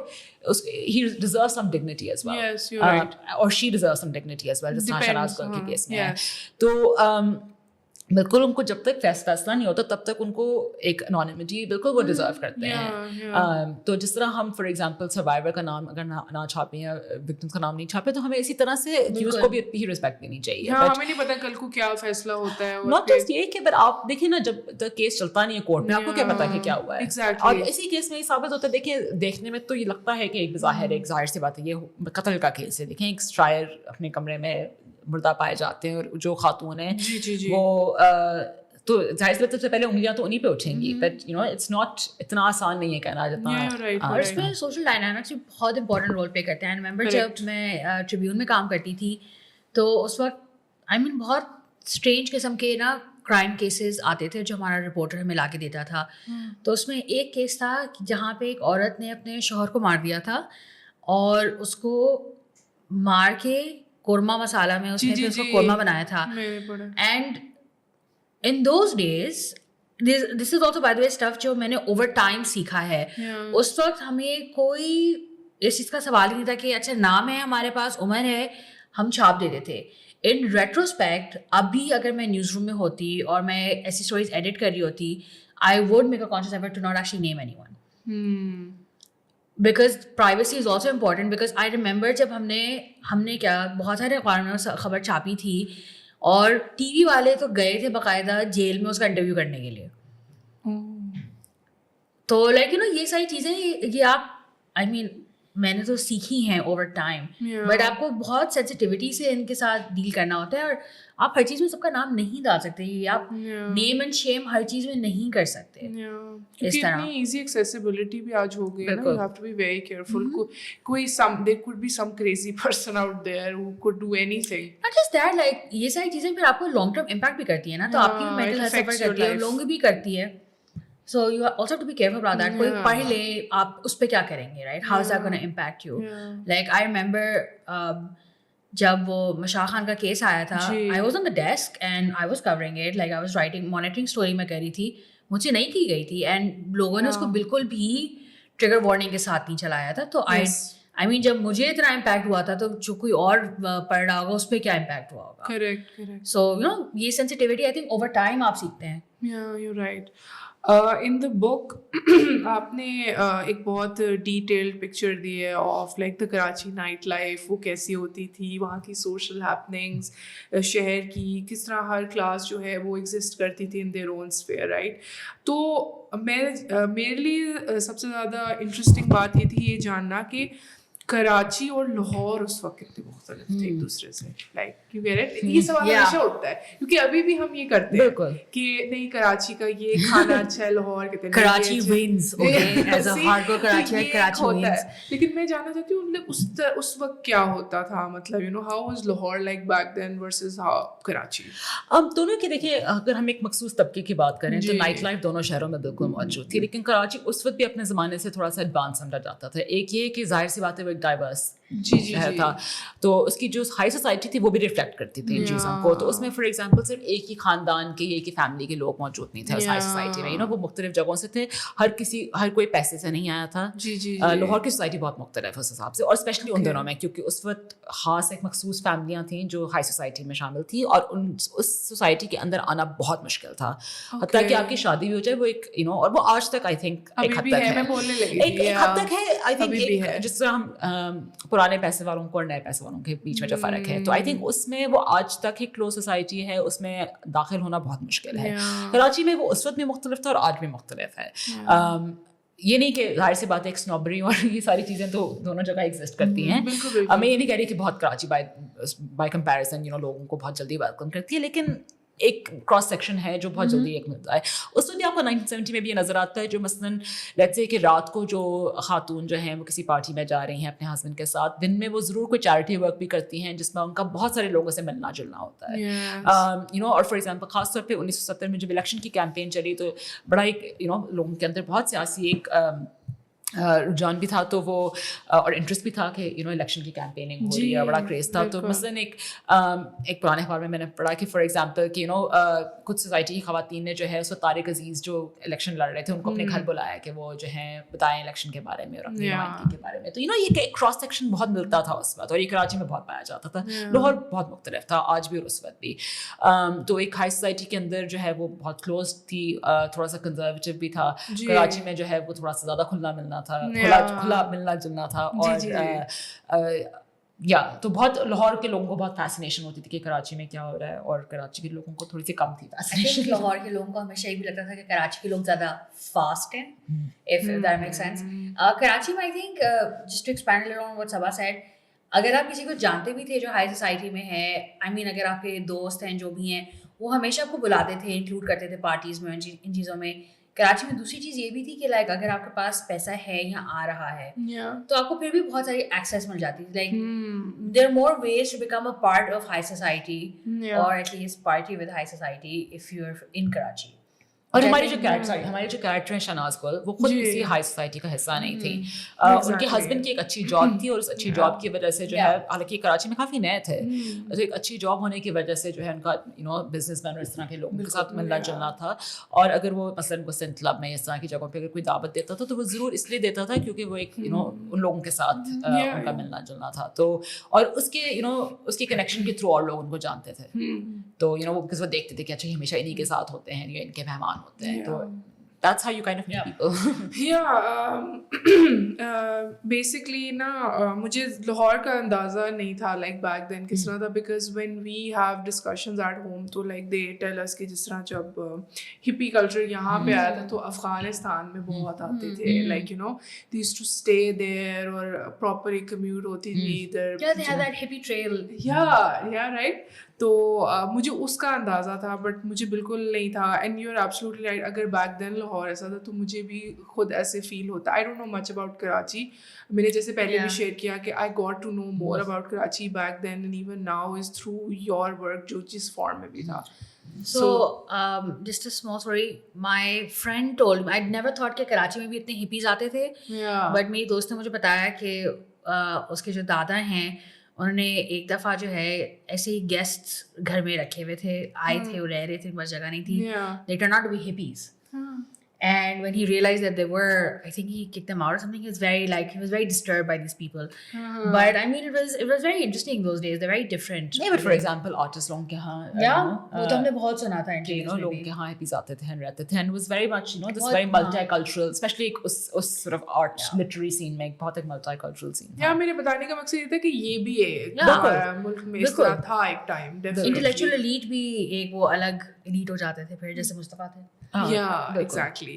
he deserves some dignity as well. Yes, you're right. Or she deserves some dignity as well, جس طرح شہناز کے کیس میں ہے. تو بالکل ان کو جب تک فیصلہ نہیں ہوتا تب تک ان کو ایک انانیمٹی بالکل وہ ڈیزرو کرتے ہیں. تو جس طرح ہم فار ایگزامپل سروائیور کا نام اگر نہ چھاپیں یا وکٹمس کا نام نہیں چھاپیں تو ہمیں اسی طرح سے ایکیوز کو بھی ہی رسپیکٹ دینی چاہیے. ہمیں نہیں پتا کل کو کیا فیصلہ ہوتا ہے. ناٹ جسٹ یہ کہ آپ دیکھیں نا جب تک کیس چلتا نہیں ہے کورٹ میں آپ کو کیا پتا کہ کیا ہوا ہے, اور اسی کیس میں یہ ثابت ہوتا ہے. دیکھیں دیکھنے میں تو یہ لگتا ہے کہ ایک ظاہر سی بات ہے یہ قتل کا کیس ہے. دیکھیں ایک شاعر اپنے کمرے میں مردہ پائے جاتے ہیں اور جو خاتون ہیں وہ تو ظاہر سی سب سے پہلے انگلیاں تو انہیں پہ اٹھیں گی, but you know it's not اتنا آسان نہیں ہے کہنا جتنا. اور اس میں سوشل ڈائنامکس بھی بہت امپورٹنٹ رول پلے کرتے ہیں. ریممبر جب میں ٹریبیون میں کام کرتی تھی تو اس وقت آئی مین بہت اسٹرینج قسم کے نا کرائم کیسز آتے تھے جو ہمارا رپورٹر ہمیں لا کے دیتا تھا. تو اس میں ایک کیس تھا جہاں پہ ایک عورت نے اپنے شوہر کو مار دیا تھا اور اس کو مار کے قورمہ مسالہ میں اس نے پھر اس کو قورمہ بنایا تھا. And in those days this is also by the way stuff جو میں نے اوور ٹائم سیکھا ہے. اس وقت ہمیں کوئی اس چیز کا سوال ہی نہیں تھا کہ اچھا نام ہے ہمارے پاس, عمر ہے, ہم چھاپ دیتے تھے. ان ریٹروسپیکٹ اب بھی اگر میں نیوز روم میں ہوتی اور میں ایسی اسٹوریز ایڈٹ کر رہی ہوتی I would make a conscious effort to not actually name anyone, because privacy is also important. Because I remember جب ہم نے کیا بہت سارے اخبار میں خبر چھاپی تھی اور ٹی وی والے تو گئے تھے باقاعدہ جیل میں اس کا انٹرویو کرنے کے لیے. تو لائک یو نو یہ ساری چیزیں یہ آپ آئی مین میں نے تو سیکھی ہیں اوور ٹائم, بٹ آپ کو بہت سینسٹیوٹی سے ان کے ساتھ ڈیل کرنا ہوتا ہے. اور آپ ہر چیز میں سب کا نام نہیں ڈال سکتے, آپ نیم اینڈ شیم ہر چیز میں نہیں کر سکتے. اس طرح ایزی ایکسیسیبلٹی بھی آج ہو گئی ہے نا, you have to be very careful. کوئی there could be some crazy person out there who could do anything. Not just that, like یہ ساری چیزیں پھر آپ کو لانگ ٹرم امپیکٹ بھی کرتی ہے نا, تو آپ کی مینٹل ہیلتھ سفر کرتی ہے, لوگوں بھی کرتی ہے. So you also have to be careful about that. کوئی پڑھ لے آپ اس پہ کیا کریں گے, right? How is that going to impact you? Like I remember جب وہ مشاہ خان کا کیس آیا تھا, I was on the desk and I was covering it, like I was monitoring story میں کر رہی تھی, مجھ سے نہیں کی گئی تھی and لوگوں نے اس کو بالکل بھی ٹریگر وارننگ کے ساتھ نہیں چلایا تھا. تو I mean جب مجھے اتنا امپیکٹ ہوا تھا تو جو کوئی اور پڑھ رہا ہوگا اس پہ کیا امپیکٹ ہوا ہوگا. Correct. So you know یہ sensitivity I think over time آپ سیکھتے ہیں. Yeah, you're right. In the book آپ نے ایک بہت ڈیٹیلڈ پکچر دی ہے of like the Karachi night life, وہ کیسی ہوتی تھی, وہاں کی سوشل ہیپننگس, شہر کی کس طرح ہر کلاس جو ہے وہ ایگزسٹ کرتی تھی in their own sphere, right. تو میرے لیے سب سے زیادہ انٹرسٹنگ بات یہ تھی یہ جاننا کہ کراچی اور لاہور اس وقت کتنے مختلف تھے ایک دوسرے سے. لائک یہ سوال ہمیشہ ہوتا ہے کیونکہ ابھی بھی ہم یہ کرتے ہیں کہ نہیں کراچی کا یہ کھانا اچھا ہے, لاہور کتنے Karachi wins as a hard work Karachi wins. لیکن میں جاننا چاہتی ہوں اس وقت کیا ہوتا تھا, مطلب you know how was Lahore like back then versus how Karachi. دونوں کی دیکھیں اگر ہم ایک مخصوص طبقے کی بات کریں تو نائٹ لائف دونوں شہروں میں بالکل موجود تھی, لیکن کراچی اس وقت بھی اپنے زمانے سے تھوڑا سا ایڈوانس سمجھا جاتا تھا. ایک یہ کہ ظاہر سی بات ہے وہ ایک ڈائیورس شہر تھا, تو اس کی جو ہائی سوسائٹی تھی وہ بھی ریفلیکٹ کرتی تھی ان چیزوں کو. تو اس میں فار ایگزامپل صرف ایک ہی خاندان کے ایک ہی فیملی کے لوگ موجود نہیں تھے اس ہائی سوسائٹی میں, وہ مختلف جگہوں سے تھے, ہر کوئی پیسے سے نہیں آیا تھا. لاہور کی سوسائٹی بہت مختلف ہے اس حساب سے, اور اسپیشلی ان دنوں میں کیونکہ اس وقت خاص ایک مخصوص فیملیاں تھیں جو ہائی سوسائٹی میں شامل تھیں, اور اس سوسائٹی کے اندر آنا بہت مشکل تھا, حتیٰ کہ آپ کی شادی بھی ہو جائے وہ ایک یو نو, اور وہ آج تک آئی تھنک ایک حد تک ہے آئی تھنک جس طرح ہم پرانے پیسے والوں کو اور نئے پیسے والوں کے بیچ میں جو فرق ہے, تو آئی تھنک اس میں وہ آج تک ایک کلوز سوسائٹی ہے, اس میں داخل ہونا بہت مشکل ہے. کراچی میں وہ اس وقت بھی مختلف تھا اور آج بھی مختلف ہے. یہ نہیں کہ ظاہر سی بات ہے ایک سنوبری اور یہ ساری چیزیں تو دونوں جگہ ایگزسٹ کرتی ہیں. میں یہ نہیں کہہ رہی کہ بہت Karachi by comparison you know لوگوں کو بہت جلدی ویلکم کرتی ہے, لیکن ایک کراس سیکشن ہے جو بہت جلدی ایک ملتا ہے. اس میں بھی آپ کو 1970 میں بھی یہ نظر آتا ہے جو مثلاً لیٹس سے کہ رات کو جو خاتون جو ہیں وہ کسی پارٹی میں جا رہی ہیں اپنے ہسبینڈ کے ساتھ, دن میں وہ ضرور کوئی چیریٹی ورک بھی کرتی ہیں جس میں ان کا بہت سارے لوگوں سے ملنا جلنا ہوتا ہے. اور فار ایگزامپل خاص طور پہ 1970 میں جب الیکشن کی کیمپین چلی تو بڑا ایک لوگوں کے اندر بہت سیاسی ایک رجحان بھی تھا تو وہ اور انٹرسٹ بھی تھا کہ الیکشن کی کیمپیننگ ہو رہی ہے, بڑا کریز تھا. تو مثلاً ایک پرانے اخبار میں نے پڑھا کہ فار ایگزامپل کہ کچھ سوسائٹی کی خواتین نے جو ہے اس وقت طارق عزیز جو الیکشن لڑ رہے تھے ان کو اپنے گھر بلایا کہ وہ جو ہیں بتائیں الیکشن کے بارے میں اور اپنی نمائندگی کے بارے میں. تو یہ ایک کراس سیکشن بہت ملتا تھا اس وقت, اور یہ کراچی میں بہت پایا جاتا تھا. لاہور بہت مختلف تھا آج بھی اور اس وقت بھی. تو ایک ہائی سوسائٹی کے اندر جو ہے وہ بہت کلوز تھی, تھوڑا سا کنزرویٹو بھی تھا. کراچی میں جو ہے وہ تھوڑا سا زیادہ کھلا ملنا تھا, کھلا ملنا جلنا تھا. اور تو بہت لاہور کے لوگوں کو بہت فیسنیشن ہوتی تھی کہ کراچی میں کیا ہو رہا ہے, اور کراچی کے لوگوں کو تھوڑی سی کم تھی فیسنیشن. لاہور کے لوگوں کو ہمیشہ یہ بھی لگتا تھا کہ کراچی کے لوگ زیادہ فاسٹ ہیں, if that makes sense. Karachi میں I think just to expand a little on what Sabah said, اگر آپ کسی کو جانتے بھی تھے جو ہائی سوسائٹی میں ہے, I mean اگر آپ کے دوست ہیں جو بھی ہیں وہ ہمیشہ آپ کو بلاتے تھے, انکلوڈ کرتے تھے پارٹیز میں, ان چیزوں میں. کراچی میں دوسری چیز یہ بھی تھی کہ لائک اگر آپ کے پاس پیسہ ہے یا آ رہا ہے تو آپ کو پھر بھی بہت ساری ایکسیس مل جاتی تھی. Like there are more ways to become a part of high society or at least party with high society if you are in Karachi. اور ہماری جو کیریکٹر ہیں شہناز گل وہ خود کسی ہائی سوسائٹی کا حصہ نہیں تھی. ان کے ہسبینڈ کی ایک اچھی جاب تھی, اور اس اچھی جاب کی وجہ سے جو ہے, حالانکہ کراچی میں کافی نئے تھے, تو ایک اچھی جاب ہونے کی وجہ سے جو ہے ان کا بزنس مین اور اس طرح کے لوگوں کے ساتھ ملنا جلنا تھا. اور اگر وہ مثلاً کو سنت کلب میں اس طرح کی جگہوں پہ اگر کوئی دعوت دیتا تھا تو وہ ضرور اس لیے دیتا تھا کیونکہ وہ ایک ان لوگوں کے ساتھ ان کا ملنا جلنا تھا. تو اور اس کے کنیکشن کے تھرو اور لوگ ان کو جانتے تھے, تو وہ دیکھتے تھے کہ اچھا ہمیشہ انہیں کے ساتھ ہوتے ہیں, ان کے مہمان ہوتے ہیں. تو that's how you kind of meet people. Basically نا مجھے لاہور کا اندازہ نہیں تھا like back then کس طرح تھا, because when we have discussions at home تو like they tell us کہ جس طرح جب hippie culture یہاں پہ آیا تھا تو افغانستان میں بہت آتے تھے, like they used to stay there اور proper ایک commute ہوتی تھی ادھر. Yeah, they had that hippie trail. Yeah, right. تو مجھے اس کا اندازہ تھا, بٹ مجھے بالکل نہیں تھا. And you are absolutely right, اگر بیک دین لاہور ایسا تھا تو مجھے بھی خود ایسے فیل ہوتا. I don't know much about Karachi. میں نے جیسے پہلے بھی شیئر کیا کہ I got to know more about Karachi back then and even now is through your work جو جس فارم میں بھی تھا. So just a small story, my friend told me, I'd never thought کہ کراچی میں بھی اتنے ہپیز آتے تھے, but میری دوست نے مجھے بتایا کہ اس کے جو دادا ہیں انہوں نے ایک دفعہ جو ہے ایسے ہی گیسٹ گھر میں رکھے ہوئے تھے, آئے تھے, وہ رہ رہے تھے, بس جگہ نہیں تھی. They turned out to be hippies. And when he realized that they were, I think he kicked them out or something. He was very disturbed by these people. But I mean, it was very interesting those days. They're very different. Yeah, but for example, artists لوگوں کے ہاں, وہ تو ہم نے بہت سنا تھا لوگوں کے ہاں hippies آتے تھے and رہتے تھے, and it was very much this very multicultural, especially us sort of art literary scene میں بہت ایک multicultural scene تھا. میرے بتانے کا مقصد یہ تھا کہ یہ بھی ایک ملک میں اس طرح تھا ایک ٹائم. Intellectual elite بھی ایک وہ الگ elite ہو جاتے تھے پھر, جیسے مصطفیٰ تھے. ایگزیکٹلی.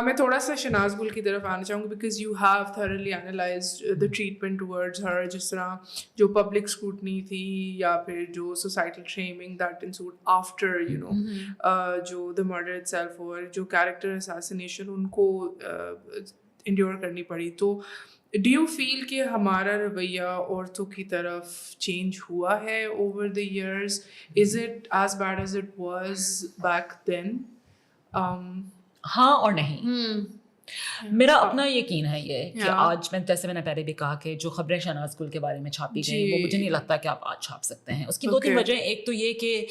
میں تھوڑا سا شہناز گل کی طرف آنا چاہوں گی, because you have thoroughly analysed the treatment towards her, جس طرح جو پبلک اسکروٹنی تھی یا پھر جو societal shaming that ensued after جو دا مرڈر اٹ سیلف, اور جو کیریکٹر اساسینیشن ان کو انڈیور کرنی پڑی. تو ڈو یو فیل کہ ہمارا رویہ عورتوں کی طرف چینج ہوا ہے over the years? Is it as bad as it was back then? ہاں اور نہیں. میرا اپنا یقین ہے یہ کہ آج جیسے میں نے پہلے بھی کہا کہ جو خبریں شہناز گل کے بارے میں چھاپی گئیں وہ مجھے نہیں لگتا کہ آپ آج چھاپ سکتے ہیں. اس کی 2-3 وجہ. ایک تو یہ کہ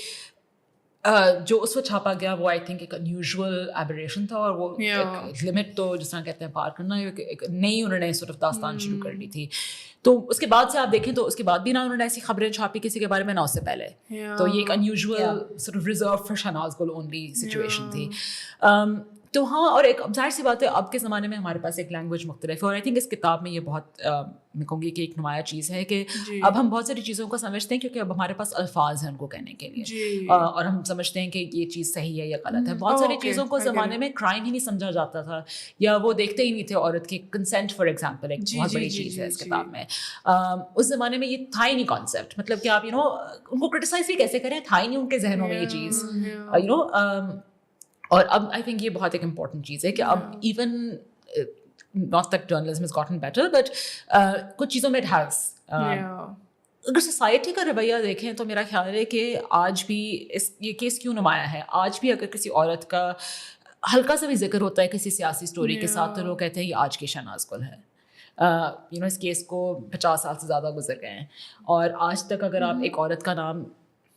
جو اس وقت چھاپا گیا وہ آئی تھنک ایک انیوژول ایبریشن تھا, اور وہ ایک لمٹ تو جس طرح کہتے ہیں پار کرنا, ایک نئی انہوں نے سورٹ آف داستان شروع کر لی تھی. تو اس کے بعد سے آپ دیکھیں تو اس کے بعد بھی نہ انہوں نے ایسی خبریں چھاپی کسی کے بارے میں, نہ اس سے پہلے. تو یہ ایک unusual sort of reserve for Shahnaz Gul only situation تھی. تو ہاں, اور ایک ظاہر سی بات ہے اب کے زمانے میں ہمارے پاس ایک لینگویج مختلف ہے, اور آئی تھنک اس کتاب میں یہ بہت میں کہوں گی کہ ایک نمایاں چیز ہے کہ اب ہم بہت ساری چیزوں کو سمجھتے ہیں کیونکہ اب ہمارے پاس الفاظ ہیں ان کو کہنے کے لیے, اور ہم سمجھتے ہیں کہ یہ چیز صحیح ہے یا غلط ہے. بہت ساری چیزوں کو زمانے میں کرائم ہی نہیں سمجھا جاتا تھا, یا وہ دیکھتے ہی نہیں تھے عورت کی کنسنٹ فار ایگزامپل, ایک بہت بڑی چیز ہے اس کتاب میں. اس زمانے میں یہ تھا ہی نہیں کانسیپٹ, مطلب کہ آپ ان کو کرٹیسائز بھی کیسے کریں, تھا ہی نہیں ان کے ذہنوں میں یہ چیز. اور اب آئی تھنک یہ بہت ایک امپورٹنٹ چیز ہے کہ اب even not that journalism has gotten better, but کچھ چیزوں میں it has. اگر سوسائٹی کا رویہ دیکھیں تو میرا خیال ہے کہ آج بھی یہ کیس کیوں نمایاں ہے, آج بھی اگر کسی عورت کا ہلکا سا بھی ذکر ہوتا ہے کسی سیاسی اسٹوری کے ساتھ تو لوگ کہتے ہیں یہ آج کی شہناز گل ہے. اس کیس کو 50 سال سے زیادہ گزر گئے ہیں, اور آج تک اگر آپ ایک عورت کا نام,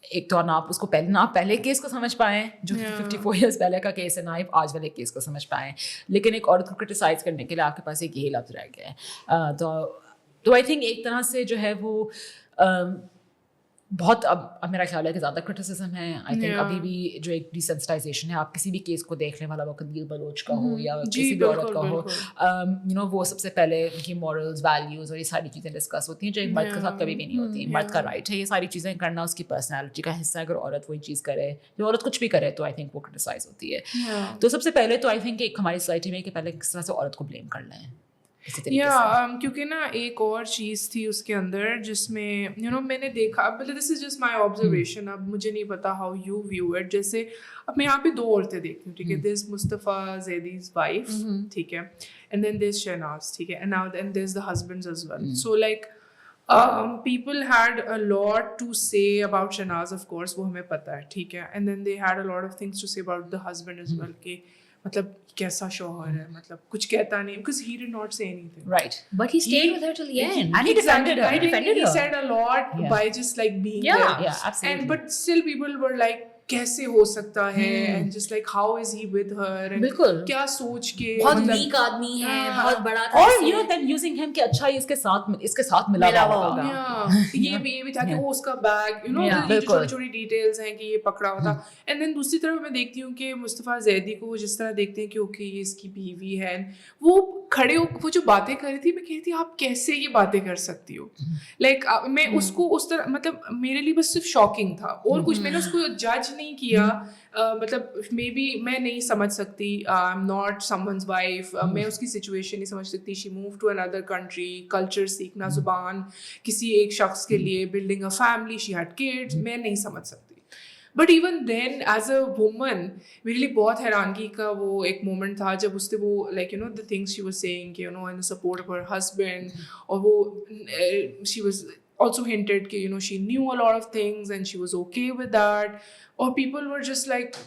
ایک تو آپ اس کو پہلے کیس کو سمجھ پائیں جو 54 ایئرس پہلے کا کیس ہے, نہ آج والے کیس کو سمجھ پائیں, لیکن ایک عورت کو کرٹیسائز کرنے کے لیے آپ کے پاس ایک یہی لفظ رہ گیا ہے. تو آئی تھنک ایک طرح سے جو ہے وہ بہت اب میرا خیال ہے کہ زیادہ کرٹیسزم ہے. آئی تھنک ابھی بھی جو ایک ڈیسینسٹائزیشن ہے, آپ کسی بھی کیس کو دیکھ لیں, والا وہ قندیل بلوچ کا ہو یا کسی بھی عورت کا ہو, وہ سب سے پہلے ان کی مورلز, ویلیوز اور یہ ساری چیزیں ڈسکس ہوتی ہیں جو ایک مرد کے ساتھ کبھی بھی نہیں ہوتی. مرد کا رائٹ ہے یہ ساری چیزیں کرنا, اس کی پرسنالٹی کا حصہ ہے. اگر عورت وہی چیز کرے, جو عورت کچھ بھی کرے, تو آئی تھنک وہ کرٹیسائز ہوتی ہے. تو سب سے پہلے تو آئی تھنک ایک ہماری سوسائٹی میں کہ پہلے کس طرح سے عورت کو بلیم کر لیں. کیونکہ نا ایک اور چیز تھی اس کے اندر جس میں میں نے دیکھا, مطلب دس از جسٹ مائی آبزرویشن, اب مجھے نہیں پتا ہاؤ یو ویو اٹ. جیسے اب میں یہاں پہ 2 عورتیں دیکھتی ہوں, ٹھیک ہے, دس مصطفیٰ زیدی's وائف, ٹھیک ہے, اینڈ دین دس شہناز, ٹھیک ہے, and this the husbands as well. So like people had a lot to say about Shahnaz, of course, وہ ہمیں پتا ہے, ٹھیک ہے, and then they had a lot of things to say about the husband as well, کہ مطلب کیسا شوہر ہے, مطلب کچھ کہتا نہیں, because he did not say anything, right, but he stayed with her till the end and he defended her. He said a lot by just like being there, absolutely, and but still people were like کیسے ہو سکتا ہے, and just like how is he with her, بالکل کیا سوچ کے, بہت ویک آدمی ہے, بہت بڑا تھا, اور دین یوزنگ ہم کہ اچھا اس کے ساتھ ملا ہوا ہوگا. یہ بھی تھا کہ وہ اس کا بیگ, چھوٹی چھوٹی ڈیٹیلز ہیں کہ یہ پکڑا ہوا تھا. اینڈ دین دوسری طرف میں دیکھتی ہوں کہ مصطفیٰ زیدی کو وہ جس طرح دیکھتے ہیں کہ اوکے یہ اس کی بیوی ہے, وہ کھڑے ہو, وہ جو باتیں کر رہی تھی, میں کہتی تھی آپ کیسے یہ باتیں کر سکتی ہو, لائک میں اس کو اس طرح, مطلب میرے لیے بس صرف شاکنگ تھا, اور کچھ میں نے اس کو جج نہیں کیا. مطلب مے بی میں نہیں سمجھ سکتی, I am not someone's wife, میں اس کی سچویشن نہیں سمجھ سکتی. She move to another country, culture سیکھنا, زبان, کسی ایک شخص کے لیے building a family, she had kids, میں نہیں سمجھ سکتی. But even then as a woman میرے لیے بہت حیرانگی کا وہ ایک مومنٹ تھا جب اس نے وہ like the things she was seeing کہ in support of her husband, اور وہ شی واز also hinted کہ she knew a lot of things and she was okay with that, or people were just like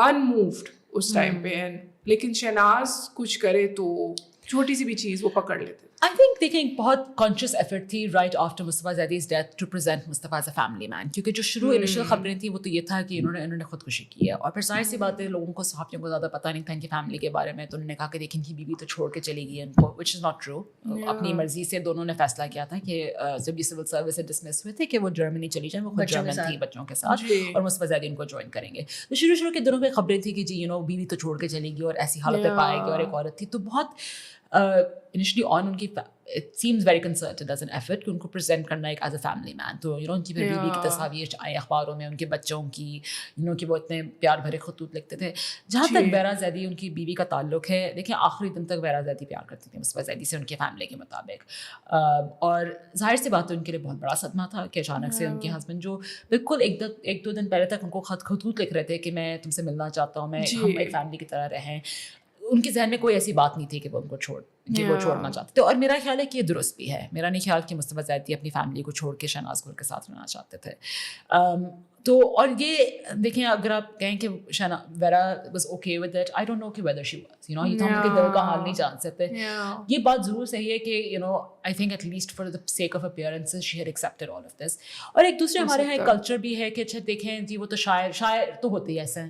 unmoved اس ٹائم پہ. لیکن شہناز کچھ کرے تو چھوٹی سی بھی چیز وہ پکڑ لیتے. آئی تھنک دیکھیں ایک بہت کانشیس ایفرٹ تھی right after Mustafa Zaidi's death to present Mustafa as a family man, کیونکہ جو شروع انیشل خبریں تھیں وہ تو یہ تھا کہ انہوں نے خودکشی کی ہے, اور پھر ظاہر سی بات ہے لوگوں کو, صحافیوں کو زیادہ پتہ نہیں تھا ان کی فیملی کے بارے میں, تو انہوں نے کہا کہ دیکھیں کی بیوی تو چھوڑ کے چلی گئی ہے ان کو, وچ از ناٹ ٹرو. اپنی مرضی سے دونوں نے فیصلہ کیا تھا کہ جب یہ سول سروس سے ڈسمس ہوئے تھے کہ وہ جرمنی چلی جائیں, وہ خود جرمن تھی بچوں کے ساتھ, اور مصطفیٰ زیدی ان کو جوائن کریں گے. تو شروع کے دنوں میں خبریں تھیں کہ جی بیوی تو چھوڑ کے چلی گئی اور ایسی حالت میں پائے گی, اور ایک عورت تھی. تو بہت initially on ان کی it seems very concerted as an effort کہ ان کو present کرنا ایک as a family man. تو ان کی پھر بیوی کی تصاویر آئے اخباروں میں, ان کے بچوں کی, کہ وہ اتنے پیار بھرے خطوط لکھتے تھے. جہاں تک بہرا زیدی ان کی بیوی کا تعلق ہے, دیکھیں آخری دن تک بہرا زیدی پیار کرتی تھی مصطفیٰ زیدی سے ان کی فیملی کے مطابق, اور ظاہر سی بات ہے ان کے لیے بہت بڑا صدمہ تھا کہ اچانک سے ان کے ہسبینڈ جو بالکل 1-2 دن پہلے تک ان کو خطوط لکھ رہے تھے کہ میں تم سے ملنا چاہتا ہوں, ہم ایک فیملی کی طرح رہیں, ان کے ذہن میں کوئی ایسی بات نہیں تھی کہ وہ ان کو چھوڑنا چاہتے تھے. اور میرا خیال ہے کہ یہ درست بھی ہے. میرا نہیں خیال کہ مصطفیٰ زیدی اپنی فیملی کو چھوڑ کے شہناز گل کے ساتھ رہنا چاہتے تھے. تو اور یہ دیکھیں اگر آپ کہیں کہ Vera was okay with it, I don't know کہ ویدر شی واز, یہ تو ہم ان کے دل کا حال نہیں جان سکتے. یہ بات ضرور صحیح ہے کہ I think at least for the sake of appearances she had accepted all of this. اور ایک دوسرے ہمارے یہاں ایک کلچر بھی ہے کہ اچھا دیکھیں جی وہ تو شاعر تو ہوتے ہی ایسے ہیں,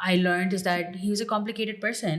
I learned is that he was a complicated person.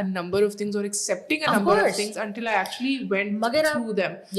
a number of things or accepting a number of things until I actually went through them.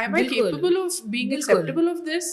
am I capable of being acceptable of this?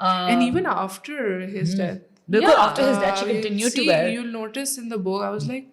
And even after his death. After his death she continued to wear. You'll notice in the book I was like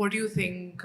what do you think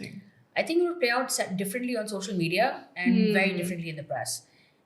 think? I think it would play out differently on social media and very differently in the press.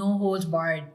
no holds barred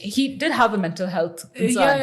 he did have a mental health concern.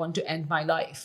want to end my life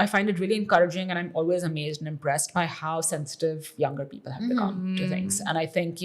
I find it really encouraging and I'm always amazed and impressed by how sensitive younger people have become to things. And I think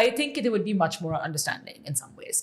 I think they would be much more understanding in some ways.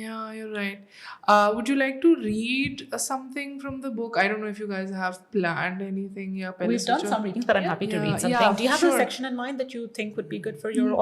Yeah, you're right. Would you like to read something from the book? I don't know if you guys have planned anything. We've done some readings, but I'm happy to read something. Do you have a section in mind that you think would be good for your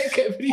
Like every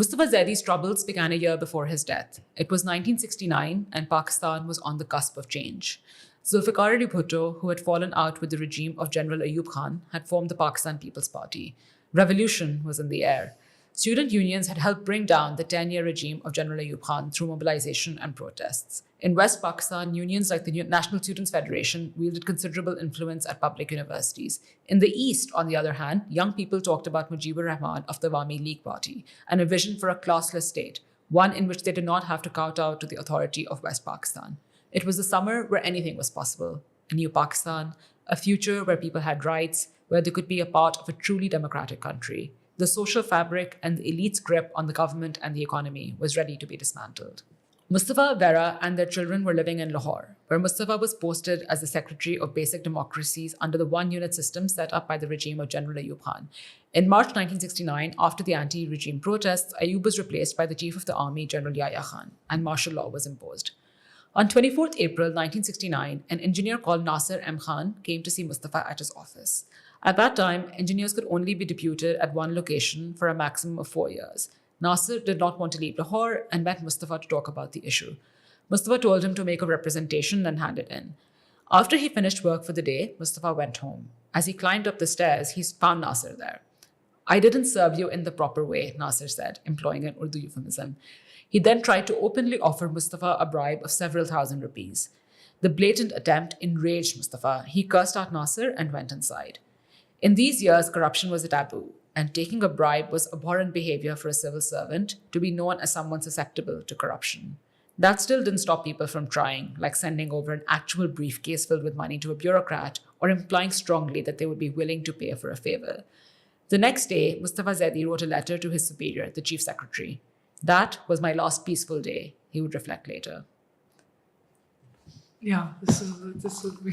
Mustafa Zaidi's troubles began a year before his death. It was 1969 and Pakistan was on the cusp of change. Zulfikar Ali Bhutto, who had fallen out with the regime of General Ayub Khan, had formed the Pakistan People's Party. Revolution was in the air. Student unions had helped bring down the 10-year regime of General Ayub Khan through mobilization and protests. In West Pakistan, unions like the National Students' Federation wielded considerable influence at public universities. In the East, on the other hand, young people talked about Mujibur Rahman of the Awami League Party and a vision for a classless state, one in which they did not have to kowtow to the authority of West Pakistan. It was a summer where anything was possible. A new Pakistan, a future where people had rights, where they could be a part of a truly democratic country. The social fabric and the elite's grip on the government and the economy was ready to be dismantled. Mustafa, Vera, and their children were living in Lahore, where Mustafa was posted as the Secretary of Basic Democracies under the one-unit system set up by the regime of General Ayub Khan. In March 1969, after the anti-regime protests, Ayub was replaced by the Chief of the Army, General Yahya Khan, and martial law was imposed. On 24th April 1969, an engineer called Nasir M. Khan came to see Mustafa at his office. At that time, engineers could only be deputed at one location for a maximum of 4 years. Nasir did not want to leave Lahore and met Mustafa to talk about the issue. Mustafa told him to make a representation and hand it in. After he finished work for the day, Mustafa went home. As he climbed up the stairs, he found Nasir there. "I didn't serve you in the proper way," Nasir said, employing an Urdu euphemism. He then tried to openly offer Mustafa a bribe of several thousand rupees. The blatant attempt enraged Mustafa. He cursed out Nasir and went inside. In these years, corruption was a taboo, and taking a bribe was abhorrent behavior for a civil servant to be known as someone susceptible to corruption. That still didn't stop people from trying, like sending over an actual briefcase filled with money to a bureaucrat or implying strongly that they would be willing to pay for a favor. The next day, Mustafa Zaidi wrote a letter to his superior, the chief secretary. "That was my last peaceful day," he would reflect later. Yeah, this would be.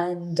And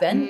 then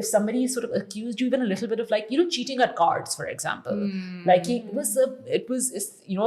if somebody sort of accused you even a little bit of like, you know, cheating at cards, for example, like it was you know,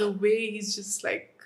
The way he's just like.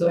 So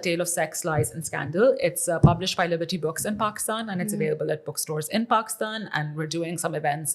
A Tale of Sex, Lies and Scandal. It's published by Liberty Books in Pakistan and it's available at bookstores in Pakistan, and we're doing some events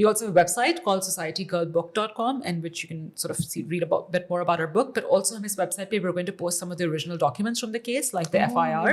We also have a website called societygirlbook.com in which you can sort of read a bit more about our book, but also on this website we're going to post some of the original documents from the case, like the FIR,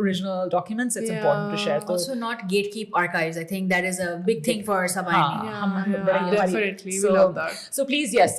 original documents it's important to share. Also not gatekeep archives. I think that is a big thing for Sabaini. Definitely we love that. So please yes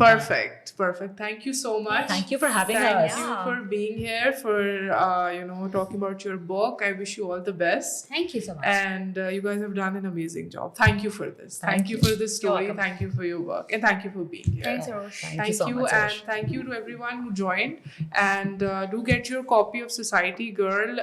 Perfect. Thank you so much. Thank you for having us. Thank you for being here, for you know, talking about your book. I wish you all the best. Thank you so much. And you guys have done an amazing job. Thank you for this. Thank you for this story. Thank you for your work, and thank you for being here. Thanks, Rosh. Thank you so much, and thank you to everyone who joined. And do get your copy of Society Girl.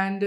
And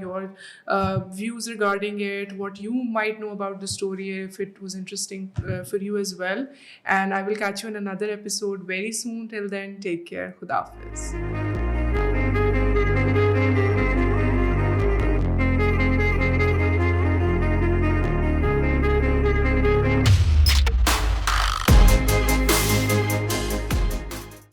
your views regarding it, what you might know about the story, if it was interesting for you as well. And I will catch you in another episode very soon. Till then, take care. Khuda Hafiz.